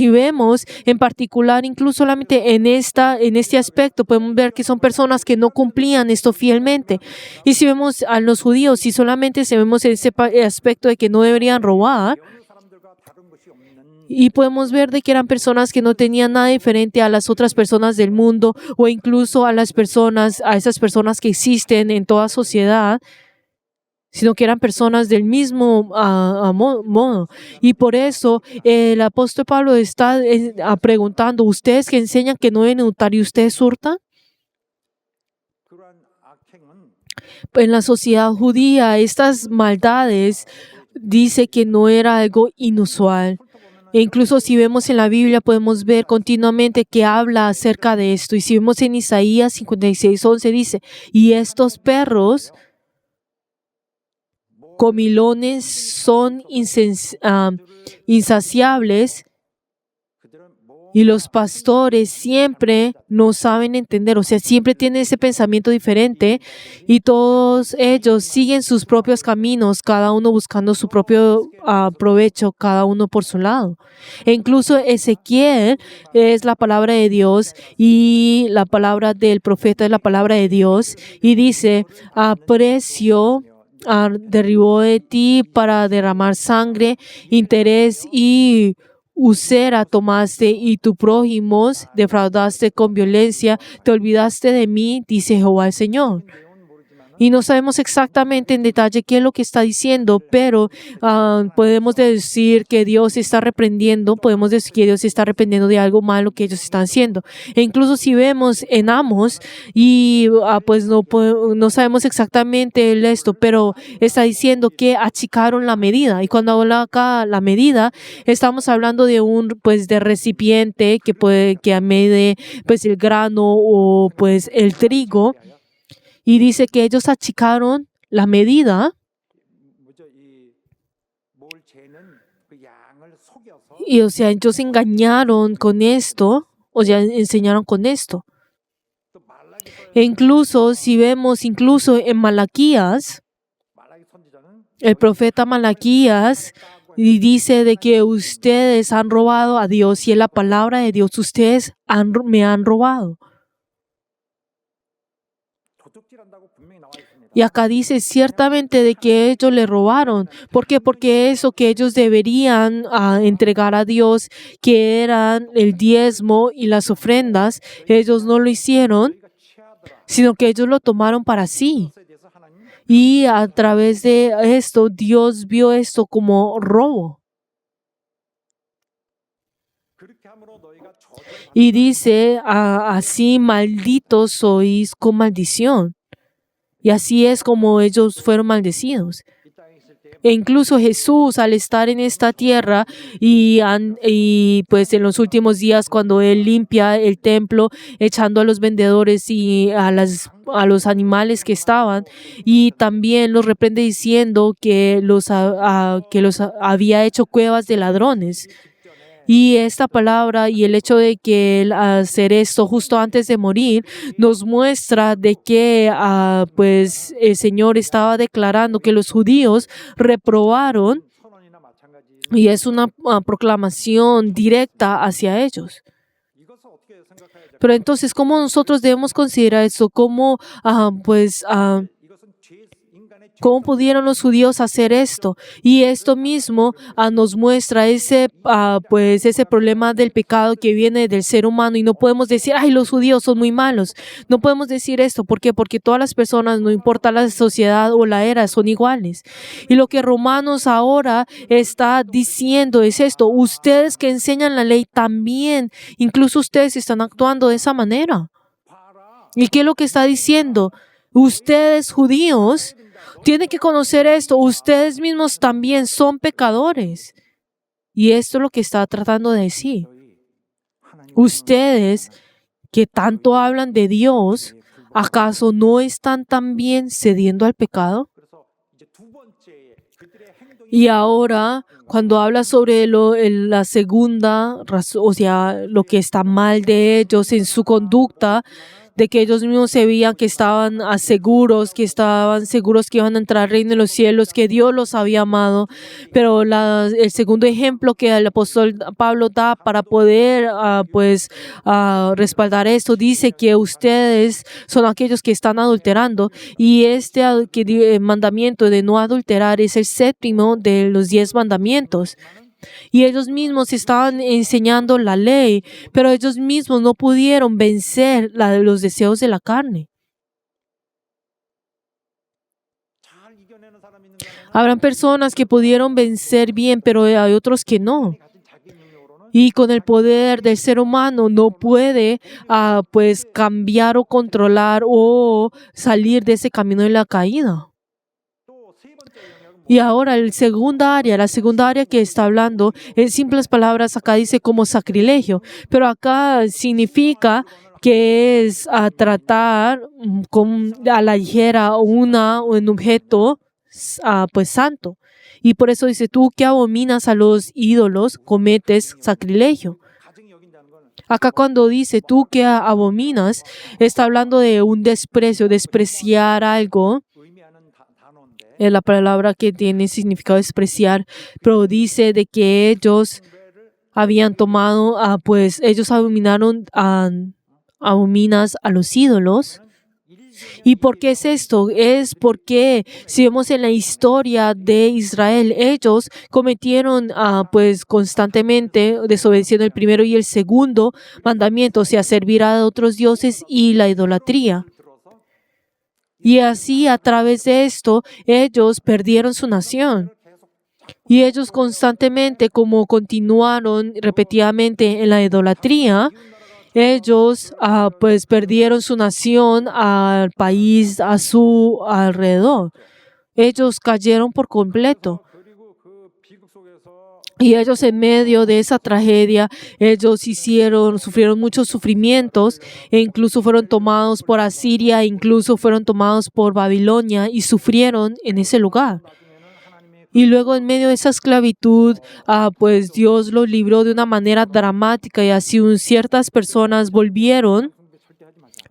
vemos en particular, incluso solamente en este aspecto, podemos ver que son personas que no cumplían esto fielmente. Y si vemos a los judíos, si solamente vemos en ese aspecto de que no deberían robar, y podemos ver de que eran personas que no tenían nada diferente a las otras personas del mundo o incluso a esas personas que existen en toda sociedad, sino que eran personas del mismo modo. Y por eso el apóstol Pablo está preguntando, ¿ustedes que enseñan que no deben hurtar y ustedes hurtan? En la sociedad judía, estas maldades dice que no era algo inusual. E incluso si vemos en la Biblia, podemos ver continuamente que habla acerca de esto. Y si vemos en Isaías 56:11, dice, y estos perros comilones son insaciables y los pastores siempre no saben entender, o sea, siempre tienen ese pensamiento diferente y todos ellos siguen sus propios caminos, cada uno buscando su propio provecho, cada uno por su lado. E incluso Ezequiel es la palabra de Dios y la palabra del profeta es la palabra de Dios y dice, aprecio derribó de ti para derramar sangre, interés y usura tomaste y tu prójimos defraudaste con violencia, te olvidaste de mí, dice Jehová el Señor. Y no sabemos exactamente en detalle qué es lo que está diciendo, pero podemos decir que Dios está reprendiendo, podemos decir que Dios está reprendiendo de algo malo que ellos están haciendo. E incluso si vemos en Amos, y pues no sabemos exactamente esto, pero está diciendo que achicaron la medida. Y cuando habla acá la medida, estamos hablando de de recipiente que mide pues el grano o pues el trigo. Y dice que ellos achicaron la medida y, o sea, ellos engañaron con esto, o sea, enseñaron con esto. E incluso, si vemos incluso en Malaquías, el profeta Malaquías y dice de que ustedes han robado a Dios y es la palabra de Dios, ustedes me han robado. Y acá dice ciertamente de que ellos le robaron. ¿Por qué? Porque eso que ellos deberían entregar a Dios, que eran el diezmo y las ofrendas, ellos no lo hicieron, sino que ellos lo tomaron para sí. Y a través de esto, Dios vio esto como robo. Y dice, así malditos sois con maldición. Y así es como ellos fueron maldecidos. E incluso Jesús, al estar en esta tierra y pues en los últimos días, cuando Él limpia el templo, echando a los vendedores y a los animales que estaban, y también los reprende diciendo que los había hecho cuevas de ladrones. Y esta palabra y el hecho de que Él hacer esto justo antes de morir nos muestra de que pues el Señor estaba declarando que los judíos reprobaron, y es una proclamación directa hacia ellos. Pero entonces, ¿cómo nosotros debemos considerar esto? ¿Cómo pudieron los judíos hacer esto? Y esto mismo nos muestra ese problema del pecado que viene del ser humano, y no podemos decir, ay, los judíos son muy malos. No podemos decir esto. ¿Por qué? Porque todas las personas, no importa la sociedad o la era, son iguales. Y lo que Romanos ahora está diciendo es esto: ustedes que enseñan la ley también, incluso ustedes están actuando de esa manera. ¿Y qué es lo que está diciendo? Ustedes, judíos, tienen que conocer esto. Ustedes mismos también son pecadores. Y esto es lo que está tratando de decir. Ustedes que tanto hablan de Dios, ¿acaso no están también cediendo al pecado? Y ahora, cuando habla sobre la segunda razón, o sea, lo que está mal de ellos en su conducta, de que ellos mismos se veían que estaban seguros que iban a entrar al reino de los cielos, que Dios los había amado. Pero el segundo ejemplo que el apóstol Pablo da para poder respaldar esto, dice que ustedes son aquellos que están adulterando, y mandamiento de no adulterar es el séptimo de los 10 mandamientos. Y ellos mismos estaban enseñando la ley, pero ellos mismos no pudieron vencer los deseos de la carne. Habrán personas que pudieron vencer bien, pero hay otros que no. Y con el poder del ser humano no puede cambiar o controlar o salir de ese camino de la caída. Y ahora la segunda área que está hablando, en simples palabras, acá dice como sacrilegio, pero acá significa que es tratar a la ligera un objeto santo. Y por eso dice, tú que abominas a los ídolos, cometes sacrilegio. Acá cuando dice tú que abominas, está hablando de un desprecio, despreciar algo. Es la palabra que tiene significado despreciar, pero dice de que ellos habían tomado, ellos abominas a los ídolos. ¿Y por qué es esto? Es porque si vemos en la historia de Israel, ellos cometieron constantemente, desobedeciendo el primero y el segundo mandamiento, o sea, servir a otros dioses y la idolatría. Y así, a través de esto, ellos perdieron su nación. Y ellos constantemente, como continuaron repetidamente en la idolatría, ellos perdieron su nación al país a su alrededor. Ellos cayeron por completo. Y ellos, en medio de esa tragedia, ellos sufrieron muchos sufrimientos, e incluso fueron tomados por Asiria, e incluso fueron tomados por Babilonia, y sufrieron en ese lugar. Y luego, en medio de esa esclavitud, Dios los libró de una manera dramática, y así ciertas personas volvieron.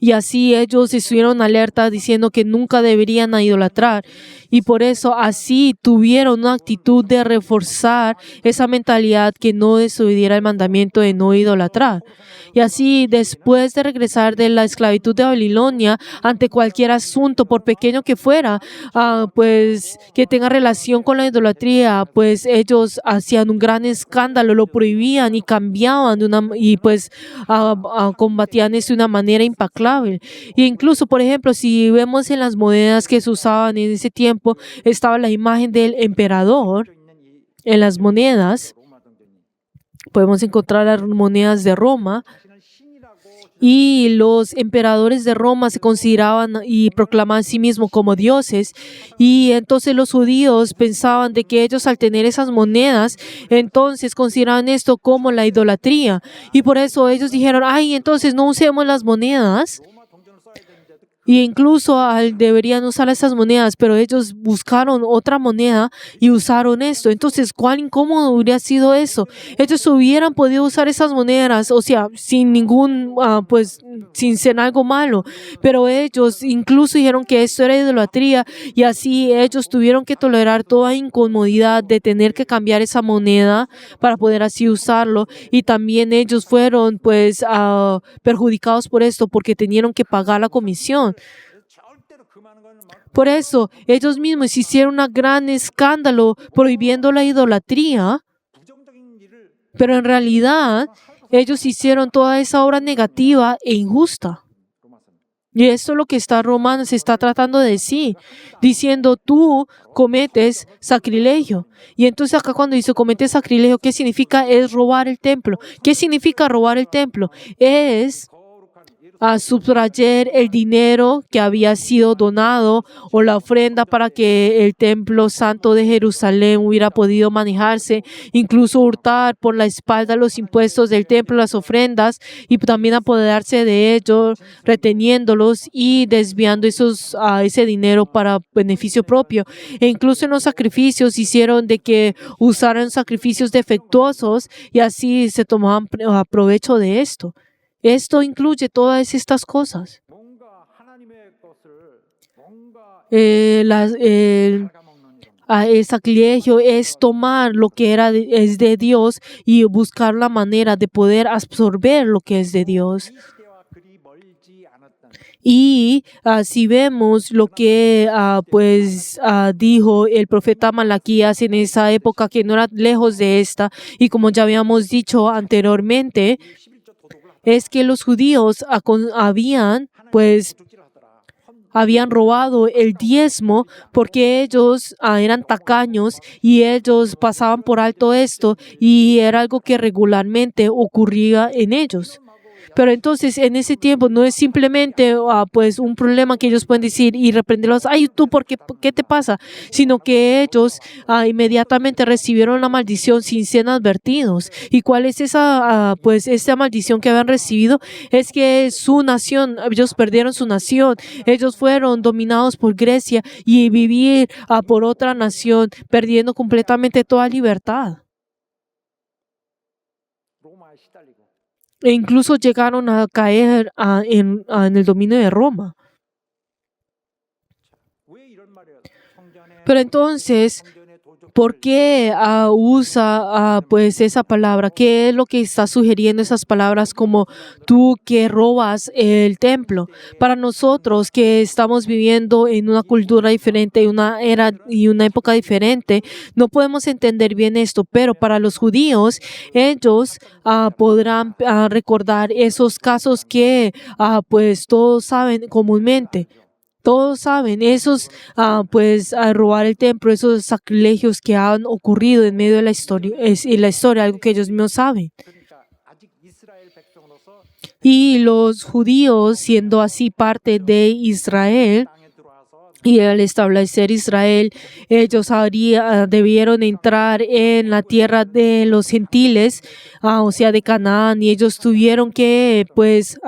Y así ellos estuvieron alerta diciendo que nunca deberían idolatrar. Y por eso así tuvieron una actitud de reforzar esa mentalidad que no desobediera el mandamiento de no idolatrar. Y así, después de regresar de la esclavitud de Babilonia, ante cualquier asunto, por pequeño que fuera, que tenga relación con la idolatría, ellos hacían un gran escándalo, lo prohibían y cambiaban combatían eso de una manera implacable. Y incluso, por ejemplo, si vemos en las monedas que se usaban en ese tiempo, estaba la imagen del emperador en las monedas. Podemos encontrar las monedas de Roma. Y los emperadores de Roma se consideraban y proclamaban a sí mismos como dioses. Y entonces los judíos pensaban de que ellos, al tener esas monedas, entonces consideraban esto como la idolatría. Y por eso ellos dijeron, ay, entonces no usemos las monedas. Y incluso deberían usar esas monedas, pero ellos buscaron otra moneda y usaron esto. Entonces, ¿cuán incómodo hubiera sido eso? Ellos hubieran podido usar esas monedas, o sea, sin ningún, sin ser algo malo. Pero ellos incluso dijeron que esto era idolatría y así ellos tuvieron que tolerar toda incomodidad de tener que cambiar esa moneda para poder así usarlo. Y también ellos fueron, perjudicados por esto porque tenían que pagar la comisión. Por eso, ellos mismos hicieron un gran escándalo prohibiendo la idolatría, pero en realidad ellos hicieron toda esa obra negativa e injusta. Y esto es lo que Romanos está tratando de decir, diciendo tú cometes sacrilegio. Y entonces acá cuando dice cometes sacrilegio, ¿qué significa? Es robar el templo. ¿Qué significa robar el templo? Es a sustrayar el dinero que había sido donado o la ofrenda para que el templo santo de Jerusalén hubiera podido manejarse, incluso hurtar por la espalda los impuestos del templo, las ofrendas, y también apoderarse de ellos, reteniéndolos y desviando ese dinero para beneficio propio. E incluso en los sacrificios hicieron de que usaran sacrificios defectuosos y así se tomaban provecho de esto. Esto incluye todas estas cosas. El sacrilegio es tomar lo que es de Dios y buscar la manera de poder absorber lo que es de Dios. Y si vemos lo que dijo el profeta Malaquías en esa época, que no era lejos de esta, y como ya habíamos dicho anteriormente, es que los judíos habían robado el diezmo porque ellos eran tacaños y ellos pasaban por alto esto y era algo que regularmente ocurría en ellos. Pero entonces en ese tiempo no es simplemente un problema que ellos pueden decir y reprenderlos, ay, tú, ¿qué te pasa? Sino que ellos inmediatamente recibieron la maldición sin ser advertidos. ¿Y cuál es esa maldición que habían recibido? Es que su nación, ellos perdieron su nación, ellos fueron dominados por Grecia y vivir por otra nación, perdiendo completamente toda libertad. E incluso llegaron a caer en el dominio de Roma. Pero entonces, ¿por qué usa esa palabra? ¿Qué es lo que está sugiriendo esas palabras como tú que robas el templo? Para nosotros que estamos viviendo en una cultura diferente, una era y una época diferente, no podemos entender bien esto, pero para los judíos, ellos podrán recordar esos casos que todos saben comúnmente. Todos saben, robar el templo, esos sacrilegios que han ocurrido en medio de la historia, algo que ellos mismos saben. Y los judíos, siendo así parte de Israel, y al establecer Israel, ellos debieron entrar en la tierra de los gentiles, o sea, de Canaán, y ellos tuvieron que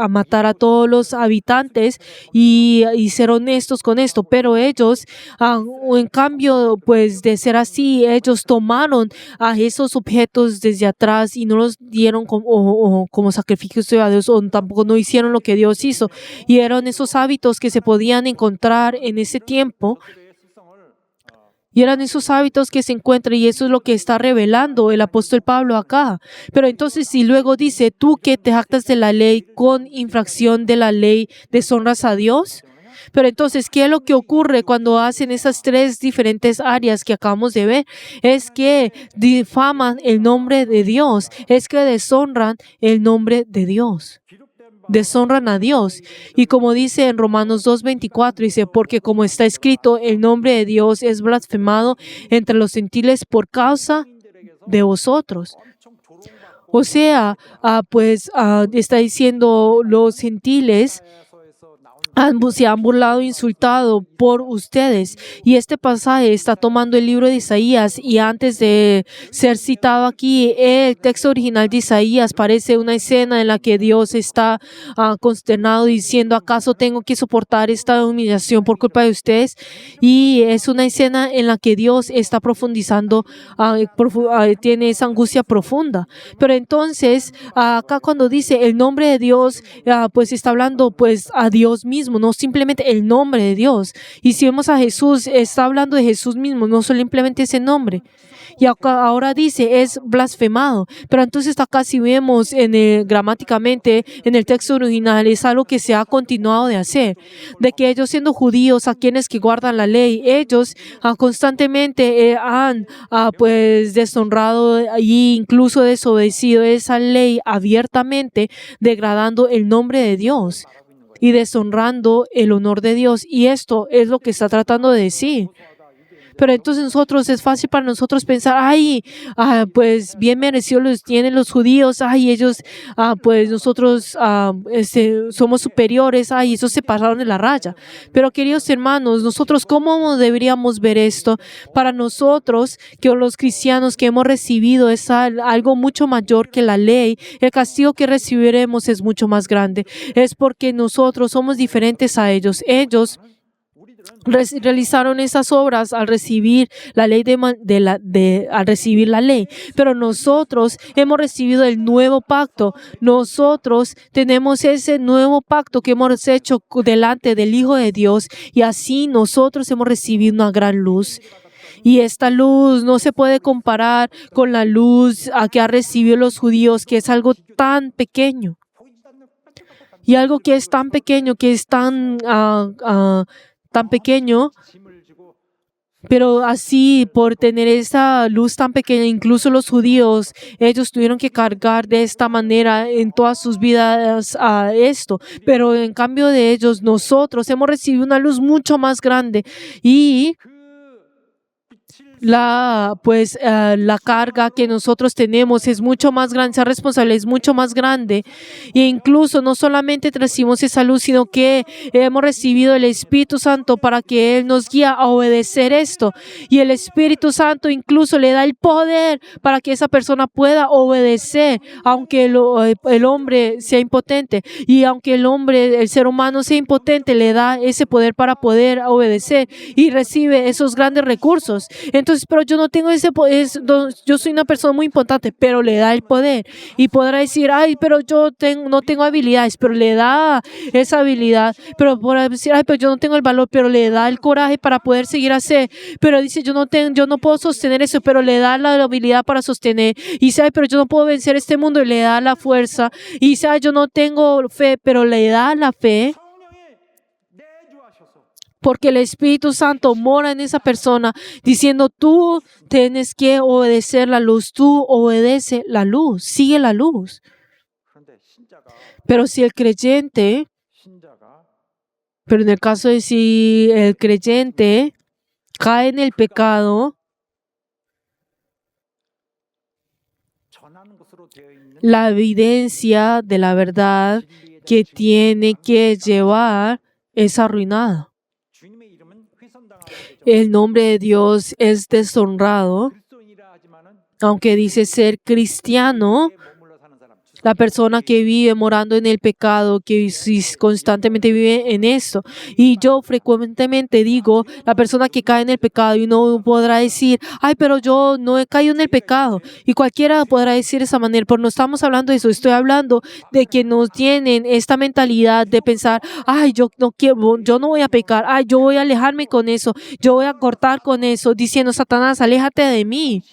matar a todos los habitantes y ser honestos con esto. Pero ellos, en cambio, de ser así, ellos tomaron a esos objetos desde atrás y no los dieron como sacrificios a Dios, o tampoco no hicieron lo que Dios hizo. Y eran esos hábitos que se podían encontrar en ese tiempo. Y eran esos hábitos que se encuentran, y eso es lo que está revelando el apóstol Pablo acá. Pero entonces, si luego dice, tú que te jactas de la ley con infracción de la ley, ¿deshonras a Dios? Pero entonces, ¿qué es lo que ocurre cuando hacen esas tres diferentes áreas que acabamos de ver? Es que difaman el nombre de Dios, es que deshonran el nombre de Dios. Deshonran a Dios. Y como dice en Romanos 2:24, dice, porque como está escrito, el nombre de Dios es blasfemado entre los gentiles por causa de vosotros. O sea, está diciendo los gentiles se han burlado, insultado por ustedes. Y este pasaje está tomando el libro de Isaías, y antes de ser citado aquí, el texto original de Isaías parece una escena en la que Dios está consternado diciendo: ¿acaso tengo que soportar esta humillación por culpa de ustedes? Y es una escena en la que Dios está profundizando, tiene esa angustia profunda. Pero entonces, acá cuando dice el nombre de Dios, pues está hablando pues a Dios mismo, no simplemente el nombre de Dios. Y si vemos a Jesús, está hablando de Jesús mismo, no simplemente ese nombre. Y acá, ahora dice, es blasfemado. Pero entonces acá si vemos gramáticamente en el texto original, es algo que se ha continuado de hacer. De que ellos, siendo judíos, a quienes que guardan la ley, ellos constantemente han pues deshonrado e incluso desobedecido esa ley abiertamente, degradando el nombre de Dios y deshonrando el honor de Dios. Y esto es lo que está tratando de decir. Pero entonces es fácil para nosotros pensar: pues bien merecido los tienen los judíos, ellos, pues nosotros somos superiores, ellos se pasaron de la raya. Pero queridos hermanos, nosotros ¿cómo deberíamos ver esto? Para nosotros, que los cristianos que hemos recibido es algo mucho mayor que la ley. El castigo que recibiremos es mucho más grande. Es porque nosotros somos diferentes a ellos. Ellos realizaron esas obras al recibir la ley al recibir la ley, pero nosotros hemos recibido el nuevo pacto. Nosotros tenemos ese nuevo pacto que hemos hecho delante del Hijo de Dios, y así nosotros hemos recibido una gran luz. Y esta luz no se puede comparar con la luz que han recibido los judíos, que es algo tan pequeño. Y algo que es tan pequeño, que es tan pequeño, pero así, por tener esa luz tan pequeña, incluso los judíos, ellos tuvieron que cargar de esta manera en todas sus vidas a esto. Pero en cambio de ellos, nosotros hemos recibido una luz mucho más grande, y la carga que nosotros tenemos es mucho más grande, esa responsabilidad es mucho más grande. E incluso no solamente recibimos esa luz, sino que hemos recibido el Espíritu Santo para que Él nos guíe a obedecer esto. Y el Espíritu Santo incluso le da el poder para que esa persona pueda obedecer, aunque el hombre sea impotente. Y aunque el ser humano sea impotente, le da ese poder para poder obedecer y recibe esos grandes recursos. Entonces, pero yo no tengo ese poder, yo soy una persona muy importante, pero le da el poder. Y podrá decir: pero yo no tengo habilidades, pero le da esa habilidad. Pero podrá decir: pero yo no tengo el valor, pero le da el coraje para poder seguir hacer. Pero dice: yo no puedo sostener eso, pero le da la habilidad para sostener. Y dice: pero yo no puedo vencer este mundo, y le da la fuerza. Y dice: yo no tengo fe, pero le da la fe. Porque el Espíritu Santo mora en esa persona, diciendo: tú tienes que obedecer la luz, tú obedece la luz, sigue la luz. Pero si el creyente, pero en el caso de si el creyente cae en el pecado, la evidencia de la verdad que tiene que llevar es arruinada. El nombre de Dios es deshonrado, aunque dice ser cristiano. La persona que vive morando en el pecado, que constantemente vive en esto. Y yo frecuentemente digo, la persona que cae en el pecado, y no podrá decir: pero yo no he caído en el pecado. Y cualquiera podrá decir de esa manera, pero no estamos hablando de eso. Estoy hablando de que no tienen esta mentalidad de pensar: yo no quiero, yo no voy a pecar, yo voy a alejarme con eso, yo voy a cortar con eso, diciendo: Satanás, aléjate de mí.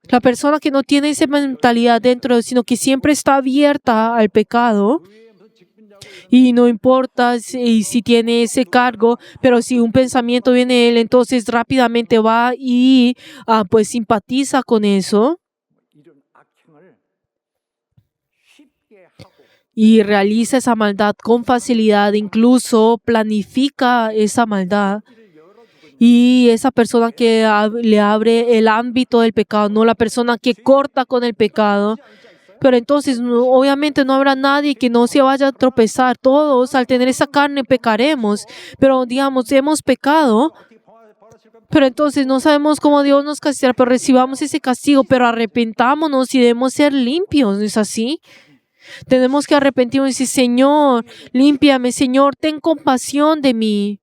La persona que no tiene esa mentalidad dentro, sino que siempre está abierta al pecado, y no importa si tiene ese cargo, pero si un pensamiento viene de él, entonces rápidamente va y pues simpatiza con eso y realiza esa maldad con facilidad, incluso planifica esa maldad. y esa persona que le abre el ámbito del pecado, no la persona que corta con el pecado. Pero entonces obviamente no habrá nadie que no se vaya a tropezar. Todos al tener esa carne pecaremos, pero digamos, hemos pecado. Pero entonces no sabemos cómo Dios nos castigará, pero recibamos ese castigo, pero arrepentámonos y debemos ser limpios, ¿no es así? Tenemos que arrepentirnos y decir, Señor, límpiame, Señor, ten compasión de mí.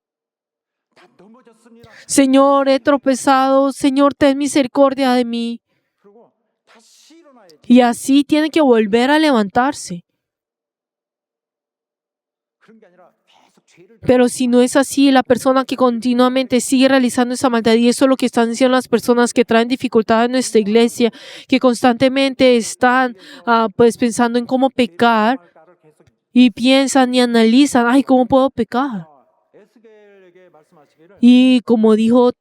Señor, he tropezado, Señor, ten misericordia de mí. Y así tiene que volver a levantarse. Pero si no es así, la persona que continuamente sigue realizando esa maldad, y eso es lo que están diciendo las personas que traen dificultad en nuestra iglesia, que constantemente están pues pensando en cómo pecar y piensan y analizan, ay, ¿cómo puedo pecar? Y como dijo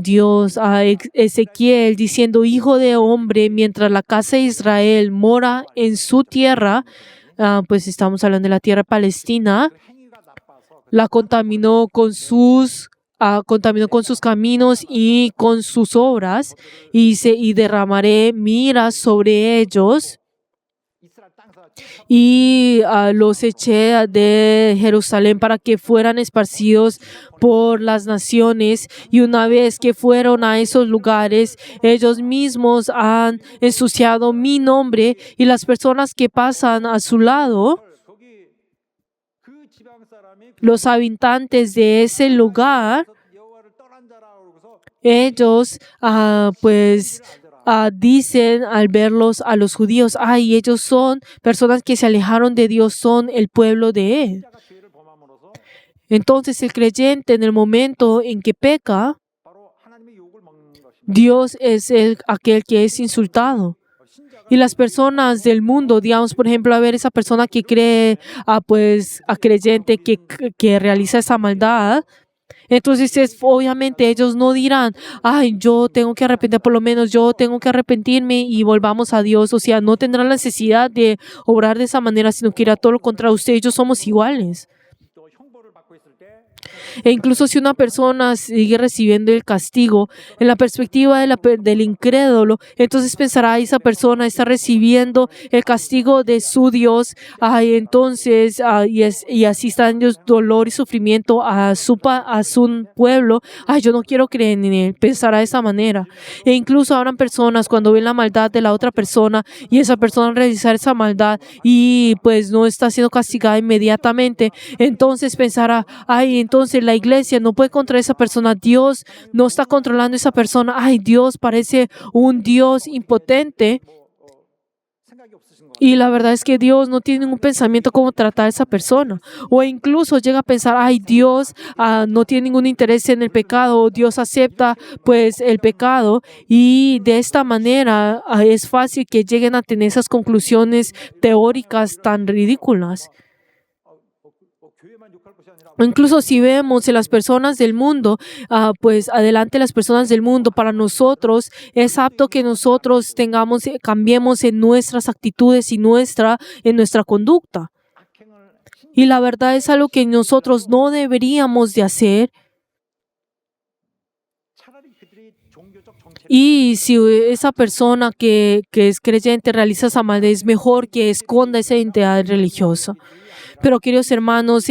Dios a Ezequiel, diciendo, hijo de hombre, mientras la casa de Israel mora en su tierra, pues estamos hablando de la tierra palestina, la contaminó con sus caminos y con sus obras, y derramaré miras sobre ellos. Y los eché de Jerusalén para que fueran esparcidos por las naciones. Y una vez que fueron a esos lugares, ellos mismos han ensuciado mi nombre, y las personas que pasan a su lado, los habitantes de ese lugar, ellos dicen al verlos a los judíos, ay, ellos son personas que se alejaron de Dios, son el pueblo de Él. Entonces el creyente, en el momento en que peca, Dios es aquel que es insultado. Y las personas del mundo, digamos, por ejemplo, a ver esa persona que cree, creyente que realiza esa maldad, entonces obviamente ellos no dirán, ay, yo tengo que arrepentir, por lo menos yo tengo que arrepentirme y volvamos a Dios. O sea, no tendrán la necesidad de obrar de esa manera, sino que irá todo lo contrario. Ustedes y yo somos iguales. E incluso si una persona sigue recibiendo el castigo, en la perspectiva del incrédulo, entonces pensará, esa persona está recibiendo el castigo de su Dios, entonces, y así está en Dios dolor y sufrimiento a su pueblo. Yo no quiero creer en él. Pensará de esa manera. E incluso habrán personas cuando ven la maldad de la otra persona y esa persona realizar esa maldad y pues no está siendo castigada inmediatamente, entonces pensará, entonces la iglesia no puede controlar a esa persona, Dios no está controlando a esa persona, Dios parece un Dios impotente. Y la verdad es que Dios no tiene ningún pensamiento cómo tratar a esa persona. O incluso llega a pensar, Dios no tiene ningún interés en el pecado, o Dios acepta pues el pecado. Y de esta manera es fácil que lleguen a tener esas conclusiones teóricas tan ridículas. Incluso si vemos en las personas del mundo, pues adelante las personas del mundo, para nosotros es apto que nosotros cambiemos en nuestras actitudes y en nuestra conducta. Y la verdad es algo que nosotros no deberíamos de hacer. Y si esa persona que es creyente realiza esa maldad, es mejor que esconda esa identidad religiosa. Pero queridos hermanos,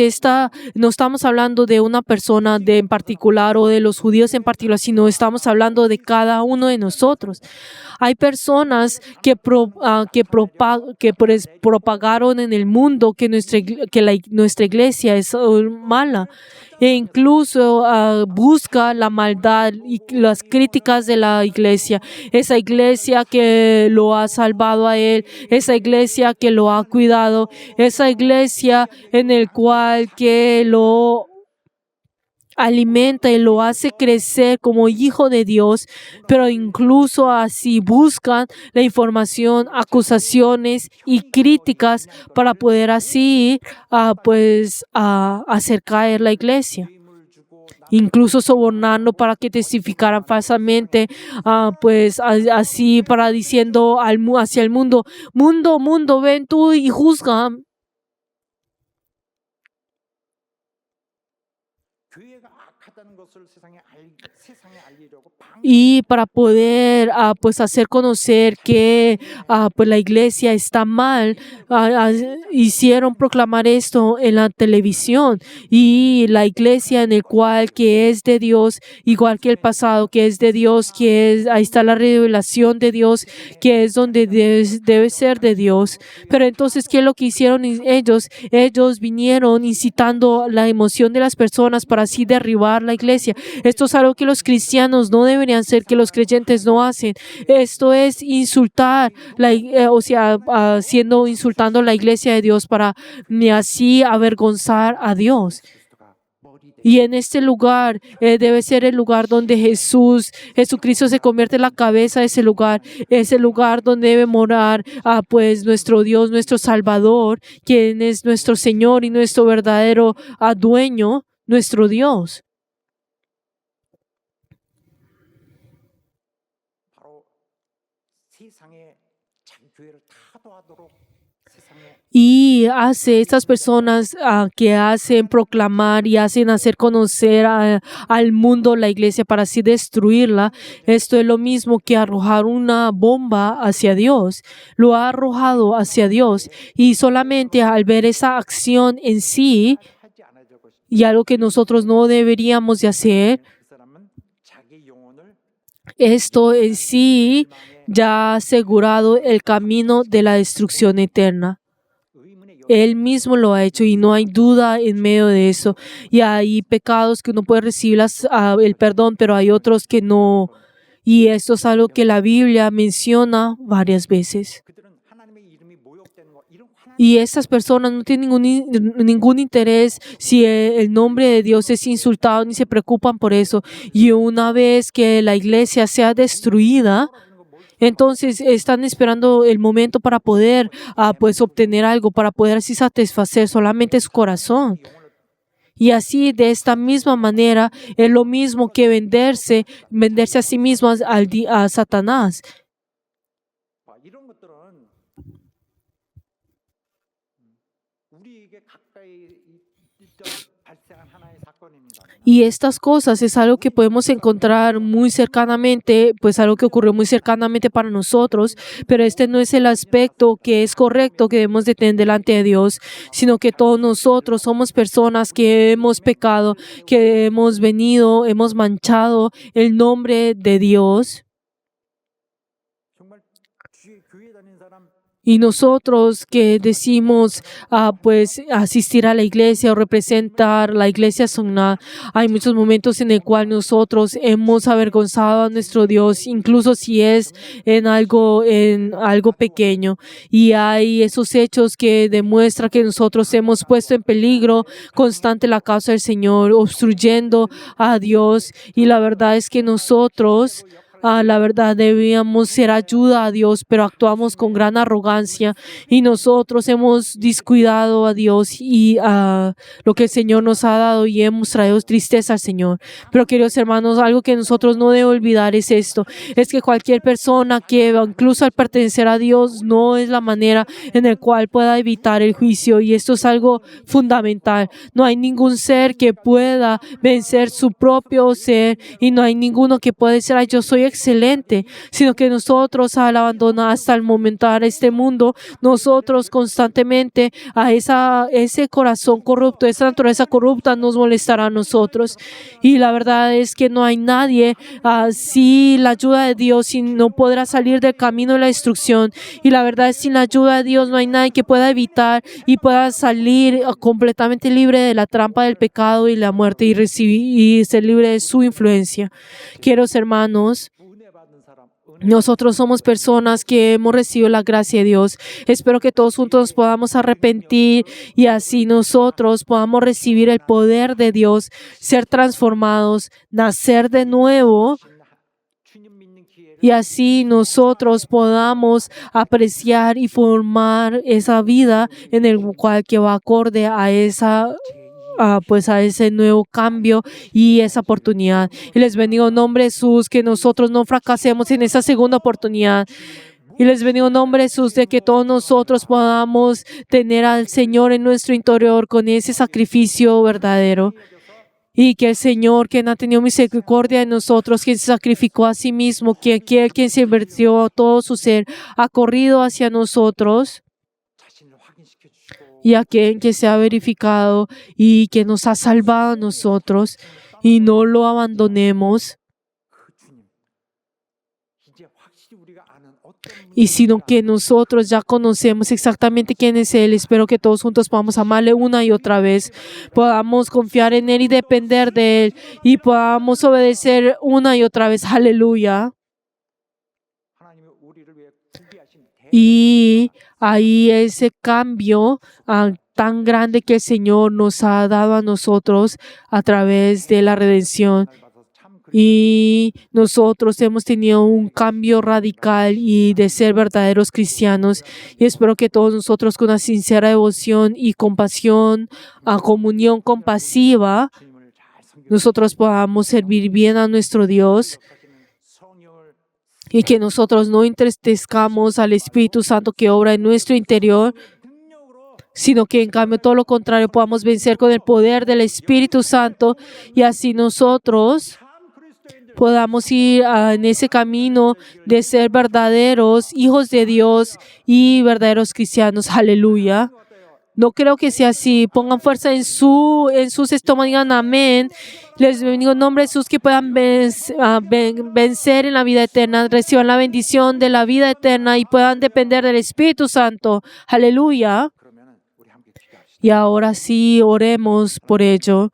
no estamos hablando de una persona en particular o de los judíos en particular, sino estamos hablando de cada uno de nosotros. Hay personas que propagaron en el mundo que nuestra iglesia es mala, e incluso busca la maldad y las críticas de la iglesia. Esa iglesia que lo ha salvado a él, esa iglesia que lo ha cuidado, esa iglesia en el cual que lo alimenta y lo hace crecer como hijo de Dios, pero incluso así buscan la información, acusaciones y críticas para poder así hacer caer la iglesia. Incluso sobornando para que testificaran falsamente, así para diciendo hacia el mundo, ven tú y juzga. y para poder pues hacer conocer que pues la iglesia está mal, hicieron proclamar esto en la televisión, y la iglesia en el cual que es de Dios, igual que el pasado que es de Dios, ahí está la revelación de Dios, que es donde debe ser de Dios. Pero entonces, ¿qué es lo que hicieron ellos? Ellos vinieron incitando la emoción de las personas para así derribar la iglesia. Esto es algo que los cristianos no deberían hacer, que los creyentes no hacen. Esto es insultar, insultando la iglesia de Dios para así avergonzar a Dios. Y en este lugar debe ser el lugar donde Jesucristo se convierte en la cabeza de ese lugar. Es el lugar donde debe morar pues nuestro Dios, nuestro Salvador, quien es nuestro Señor y nuestro verdadero dueño, nuestro Dios. Y hace estas personas que hacen proclamar y hacen hacer conocer al mundo la iglesia para así destruirla. Esto es lo mismo que arrojar una bomba hacia Dios. Lo ha arrojado hacia Dios, y solamente al ver esa acción en sí, y algo que nosotros no deberíamos de hacer, esto en sí ya ha asegurado el camino de la destrucción eterna. Él mismo lo ha hecho y no hay duda en medio de eso. Y hay pecados que uno puede recibir el perdón, pero hay otros que no. Y esto es algo que la Biblia menciona varias veces. Y estas personas no tienen ningún interés si el nombre de Dios es insultado, ni se preocupan por eso. Y una vez que la iglesia sea destruida, entonces están esperando el momento para poder pues obtener algo, para poder así satisfacer solamente su corazón. Y así, de esta misma manera, es lo mismo que venderse a sí mismos a Satanás. Y estas cosas es algo que podemos encontrar muy cercanamente, pues algo que ocurrió muy cercanamente para nosotros, pero este no es el aspecto que es correcto que debemos de tener delante de Dios, sino que todos nosotros somos personas que hemos pecado, que hemos manchado el nombre de Dios. Y nosotros que decimos pues asistir a la iglesia o representar la iglesia Songna, hay muchos momentos en el cual nosotros hemos avergonzado a nuestro Dios, incluso si es en algo pequeño. Y hay esos hechos que demuestran que nosotros hemos puesto en peligro constante la causa del Señor, obstruyendo a Dios. Y la verdad es que nosotros la verdad debíamos ser ayuda a Dios, pero actuamos con gran arrogancia y nosotros hemos descuidado a Dios y lo que el Señor nos ha dado, y hemos traído tristeza al Señor. Pero queridos hermanos, algo que nosotros no debemos olvidar es esto, es que cualquier persona que incluso al pertenecer a Dios no es la manera en la cual pueda evitar el juicio, y esto es algo fundamental. No hay ningún ser que pueda vencer su propio ser, y no hay ninguno que pueda decir, yo soy excelente, sino que nosotros al abandonar hasta el momento a este mundo, nosotros constantemente a ese corazón corrupto, esa naturaleza corrupta nos molestará a nosotros. Y la verdad es que no hay nadie sin la ayuda de Dios, no podrá salir del camino de la destrucción. Y la verdad es que sin la ayuda de Dios no hay nadie que pueda evitar y pueda salir completamente libre de la trampa del pecado y la muerte y ser libre de su influencia. Queridos hermanos, nosotros somos personas que hemos recibido la gracia de Dios. Espero que todos juntos nos podamos arrepentir y así nosotros podamos recibir el poder de Dios, ser transformados, nacer de nuevo, y así nosotros podamos apreciar y formar esa vida en el cual que va acorde a a ese nuevo cambio y esa oportunidad. Y les bendigo en nombre de Jesús, que nosotros no fracasemos en esa segunda oportunidad. Y les bendigo en nombre de Jesús, de que todos nosotros podamos tener al Señor en nuestro interior con ese sacrificio verdadero. Y que el Señor, quien ha tenido misericordia de nosotros, quien se sacrificó a sí mismo, quien se invirtió todo su ser, ha corrido hacia nosotros, y aquel que se ha verificado y que nos ha salvado a nosotros, y no lo abandonemos, y sino que nosotros ya conocemos exactamente quién es Él. Espero que todos juntos podamos amarle una y otra vez, podamos confiar en Él y depender de Él, y podamos obedecer una y otra vez. Aleluya. Y ahí ese cambio tan grande que el Señor nos ha dado a nosotros a través de la redención. Y nosotros hemos tenido un cambio radical y de ser verdaderos cristianos. Y espero que todos nosotros, con una sincera devoción y compasión, a comunión compasiva, nosotros podamos servir bien a nuestro Dios, y que nosotros no entristezcamos al Espíritu Santo que obra en nuestro interior, sino que en cambio todo lo contrario podamos vencer con el poder del Espíritu Santo, y así nosotros podamos ir en ese camino de ser verdaderos hijos de Dios y verdaderos cristianos. Aleluya. No creo que sea así. Pongan fuerza en sus estómagos, digan amén. Les bendigo en nombre de Jesús, que puedan vencer en la vida eterna, reciban la bendición de la vida eterna y puedan depender del Espíritu Santo. Aleluya. Y ahora sí, oremos por ello.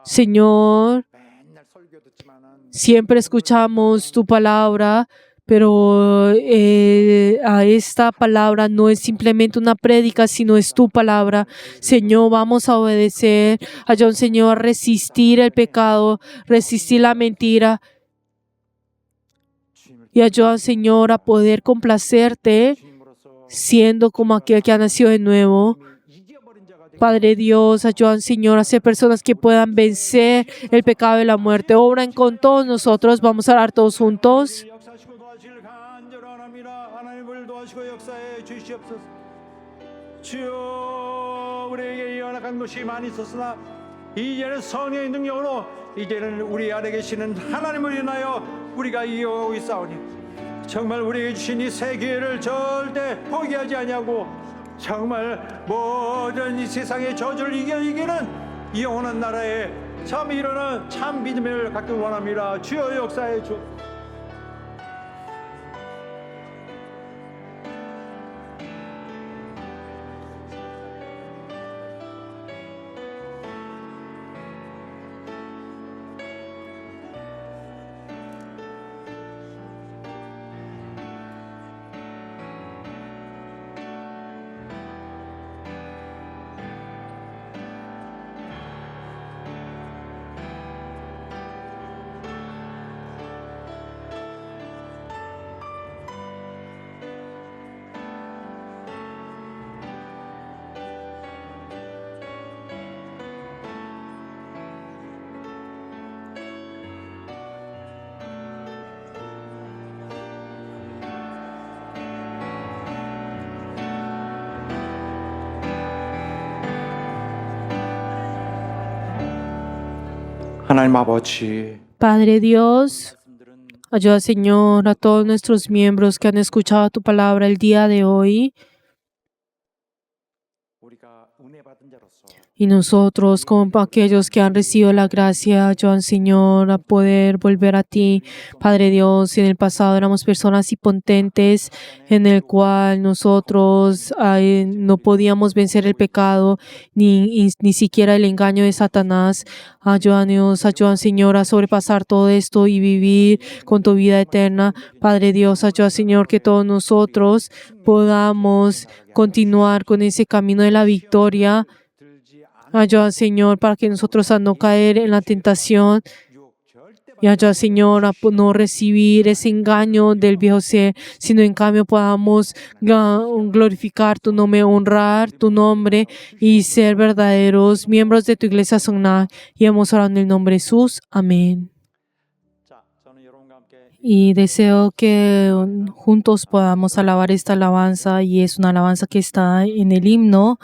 Señor, siempre escuchamos tu palabra, pero a esta palabra no es simplemente una prédica, sino es tu palabra. Señor, vamos a obedecer. Ayúdanos, Señor, a resistir el pecado, resistir la mentira. Y ayúdanos, Señor, a poder complacerte, siendo como aquel que ha nacido de nuevo. Padre Dios, ayúdanos, Señor, a ser personas que puedan vencer el pecado y la muerte. Obran con todos nosotros. Vamos a orar todos juntos. 주여, 우리에게 연약한 것이 많이 있었으나 이제는 성령의 능력으로 이제는 우리 안에 계시는 하나님을 인하여 우리가 이어오고 있사오니 정말 우리에게 주신 이 새 기회를 절대 포기하지 아니하고 정말 모든 이 세상의 저주를 이기는 이 영원한 나라에 참 이루는 참 믿음을 갖길 원합니다. 주여 역사해 주. 하나님 아버지, Padre Dios, ayuda, Señor, a todos nuestros miembros que han escuchado tu palabra el día de hoy. 우리가 은혜 받은 자로서 Y nosotros, como aquellos que han recibido la gracia, ayudan, Señor, a poder volver a ti. Padre Dios, en el pasado éramos personas impotentes, en el cual nosotros no podíamos vencer el pecado, ni siquiera el engaño de Satanás. Ayúdanos, ayudan, Señor, a sobrepasar todo esto y vivir con tu vida eterna. Padre Dios, ayuda, Señor, que todos nosotros podamos continuar con ese camino de la victoria. Ayuda, Señor, para que nosotros a no caer en la tentación. Y ayuda, Señor, a no recibir ese engaño del viejo ser, sino en cambio podamos glorificar tu nombre, honrar tu nombre y ser verdaderos miembros de tu iglesia Sonag. Y hemos orado en el nombre de Jesús. Amén. 자, 저는 여러분과 함께 Y deseo que juntos podamos alabar esta alabanza, y es una alabanza que está en el himno.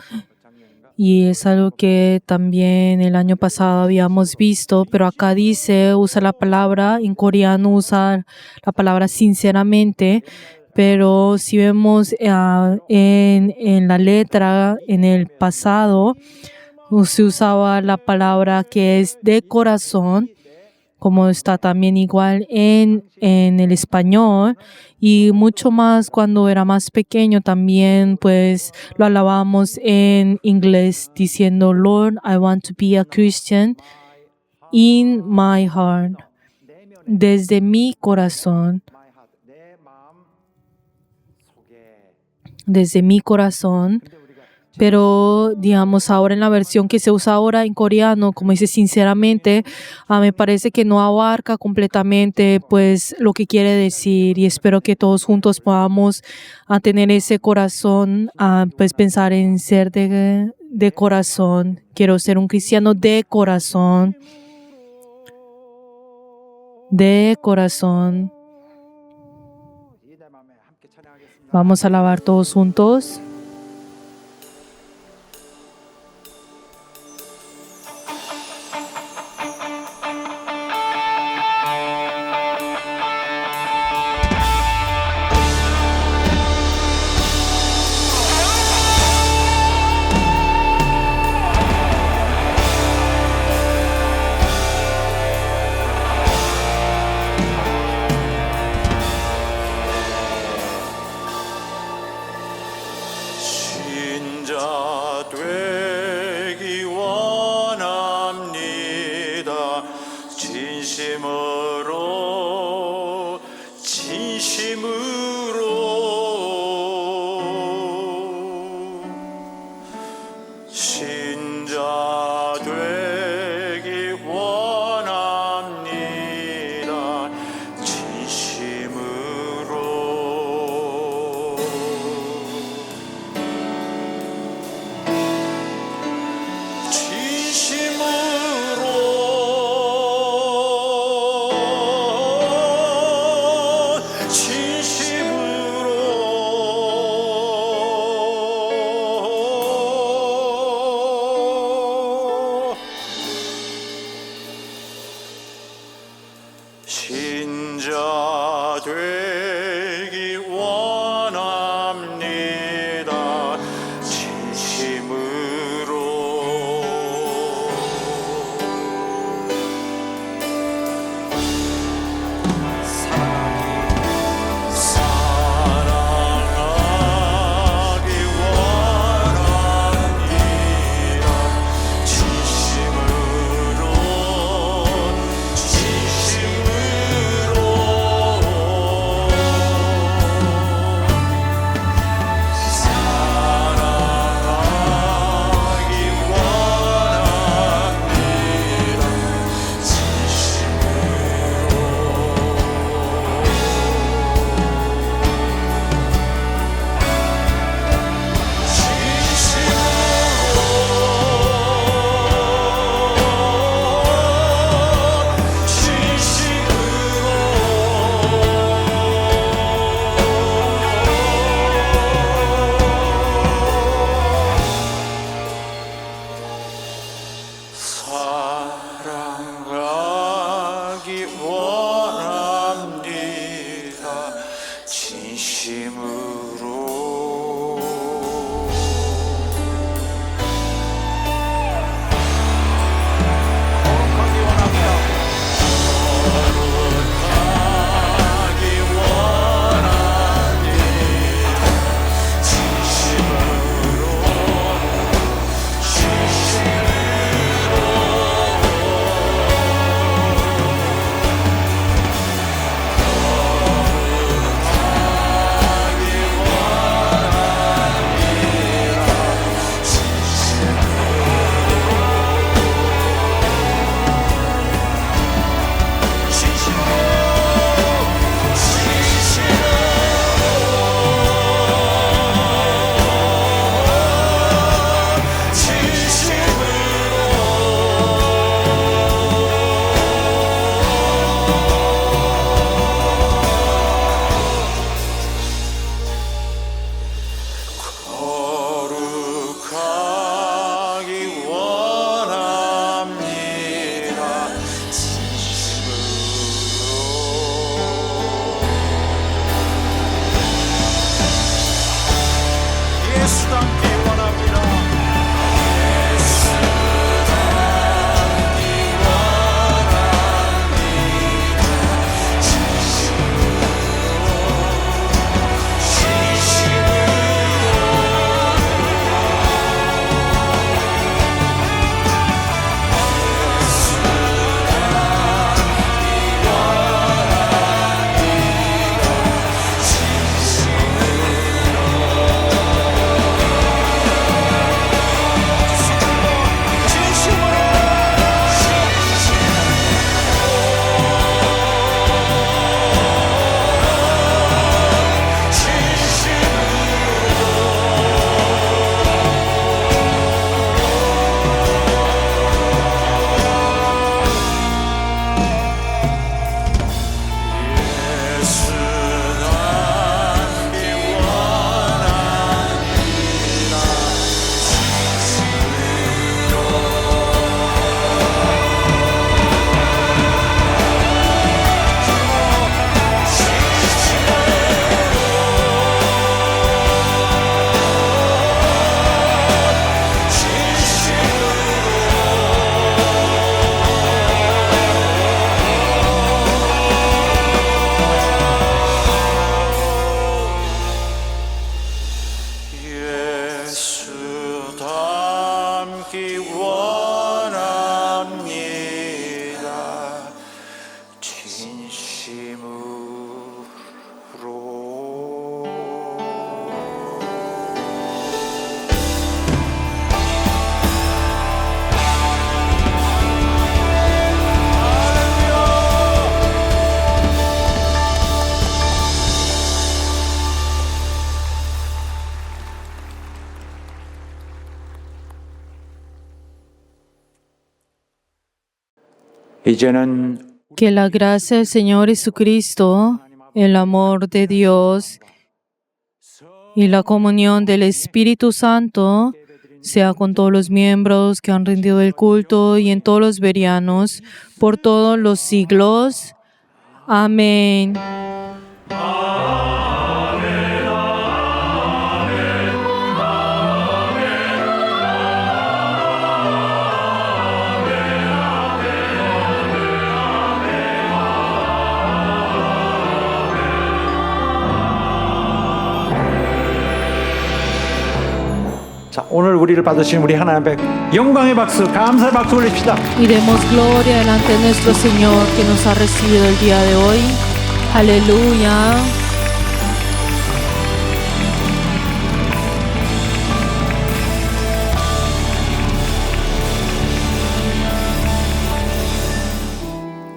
Y es algo que también el año pasado habíamos visto, pero acá dice, usa la palabra, en coreano usa la palabra sinceramente, pero si vemos en la letra, en el pasado, se usaba la palabra que es de corazón, como está también igual en el español, y mucho más cuando era más pequeño también, pues lo alabamos en inglés diciendo, Lord, I want to be a Christian in my heart, desde mi corazón, desde mi corazón. Pero, digamos, ahora en la versión que se usa ahora en coreano, como dice sinceramente, me parece que no abarca completamente pues lo que quiere decir, y espero que todos juntos podamos tener ese corazón, pues pensar en ser de corazón. Quiero ser un cristiano de corazón. De corazón. Vamos a alabar todos juntos. 신자 되기 원합니다. 진심으로 신자 되기 원합니다. 진심으로 신자 되기 원합니다. 진심으로 사랑하기 원합니다. 진심으로 이제는 Que la gracia del Señor Jesucristo, el amor de Dios y la comunión del Espíritu Santo sea con todos los miembros que han rendido el culto y en todos los verianos por todos los siglos. Amén. 자, 오늘 우리를 받으신 우리 하나님 앞에 영광의 박수, 감사의 박수 올립시다. Y demos gloria delante de nuestro Señor que nos ha recibido el día de hoy. Aleluya.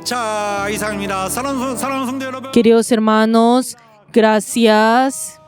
자, 이상입니다. 사랑하는 성도 여러분. Queridos hermanos, gracias.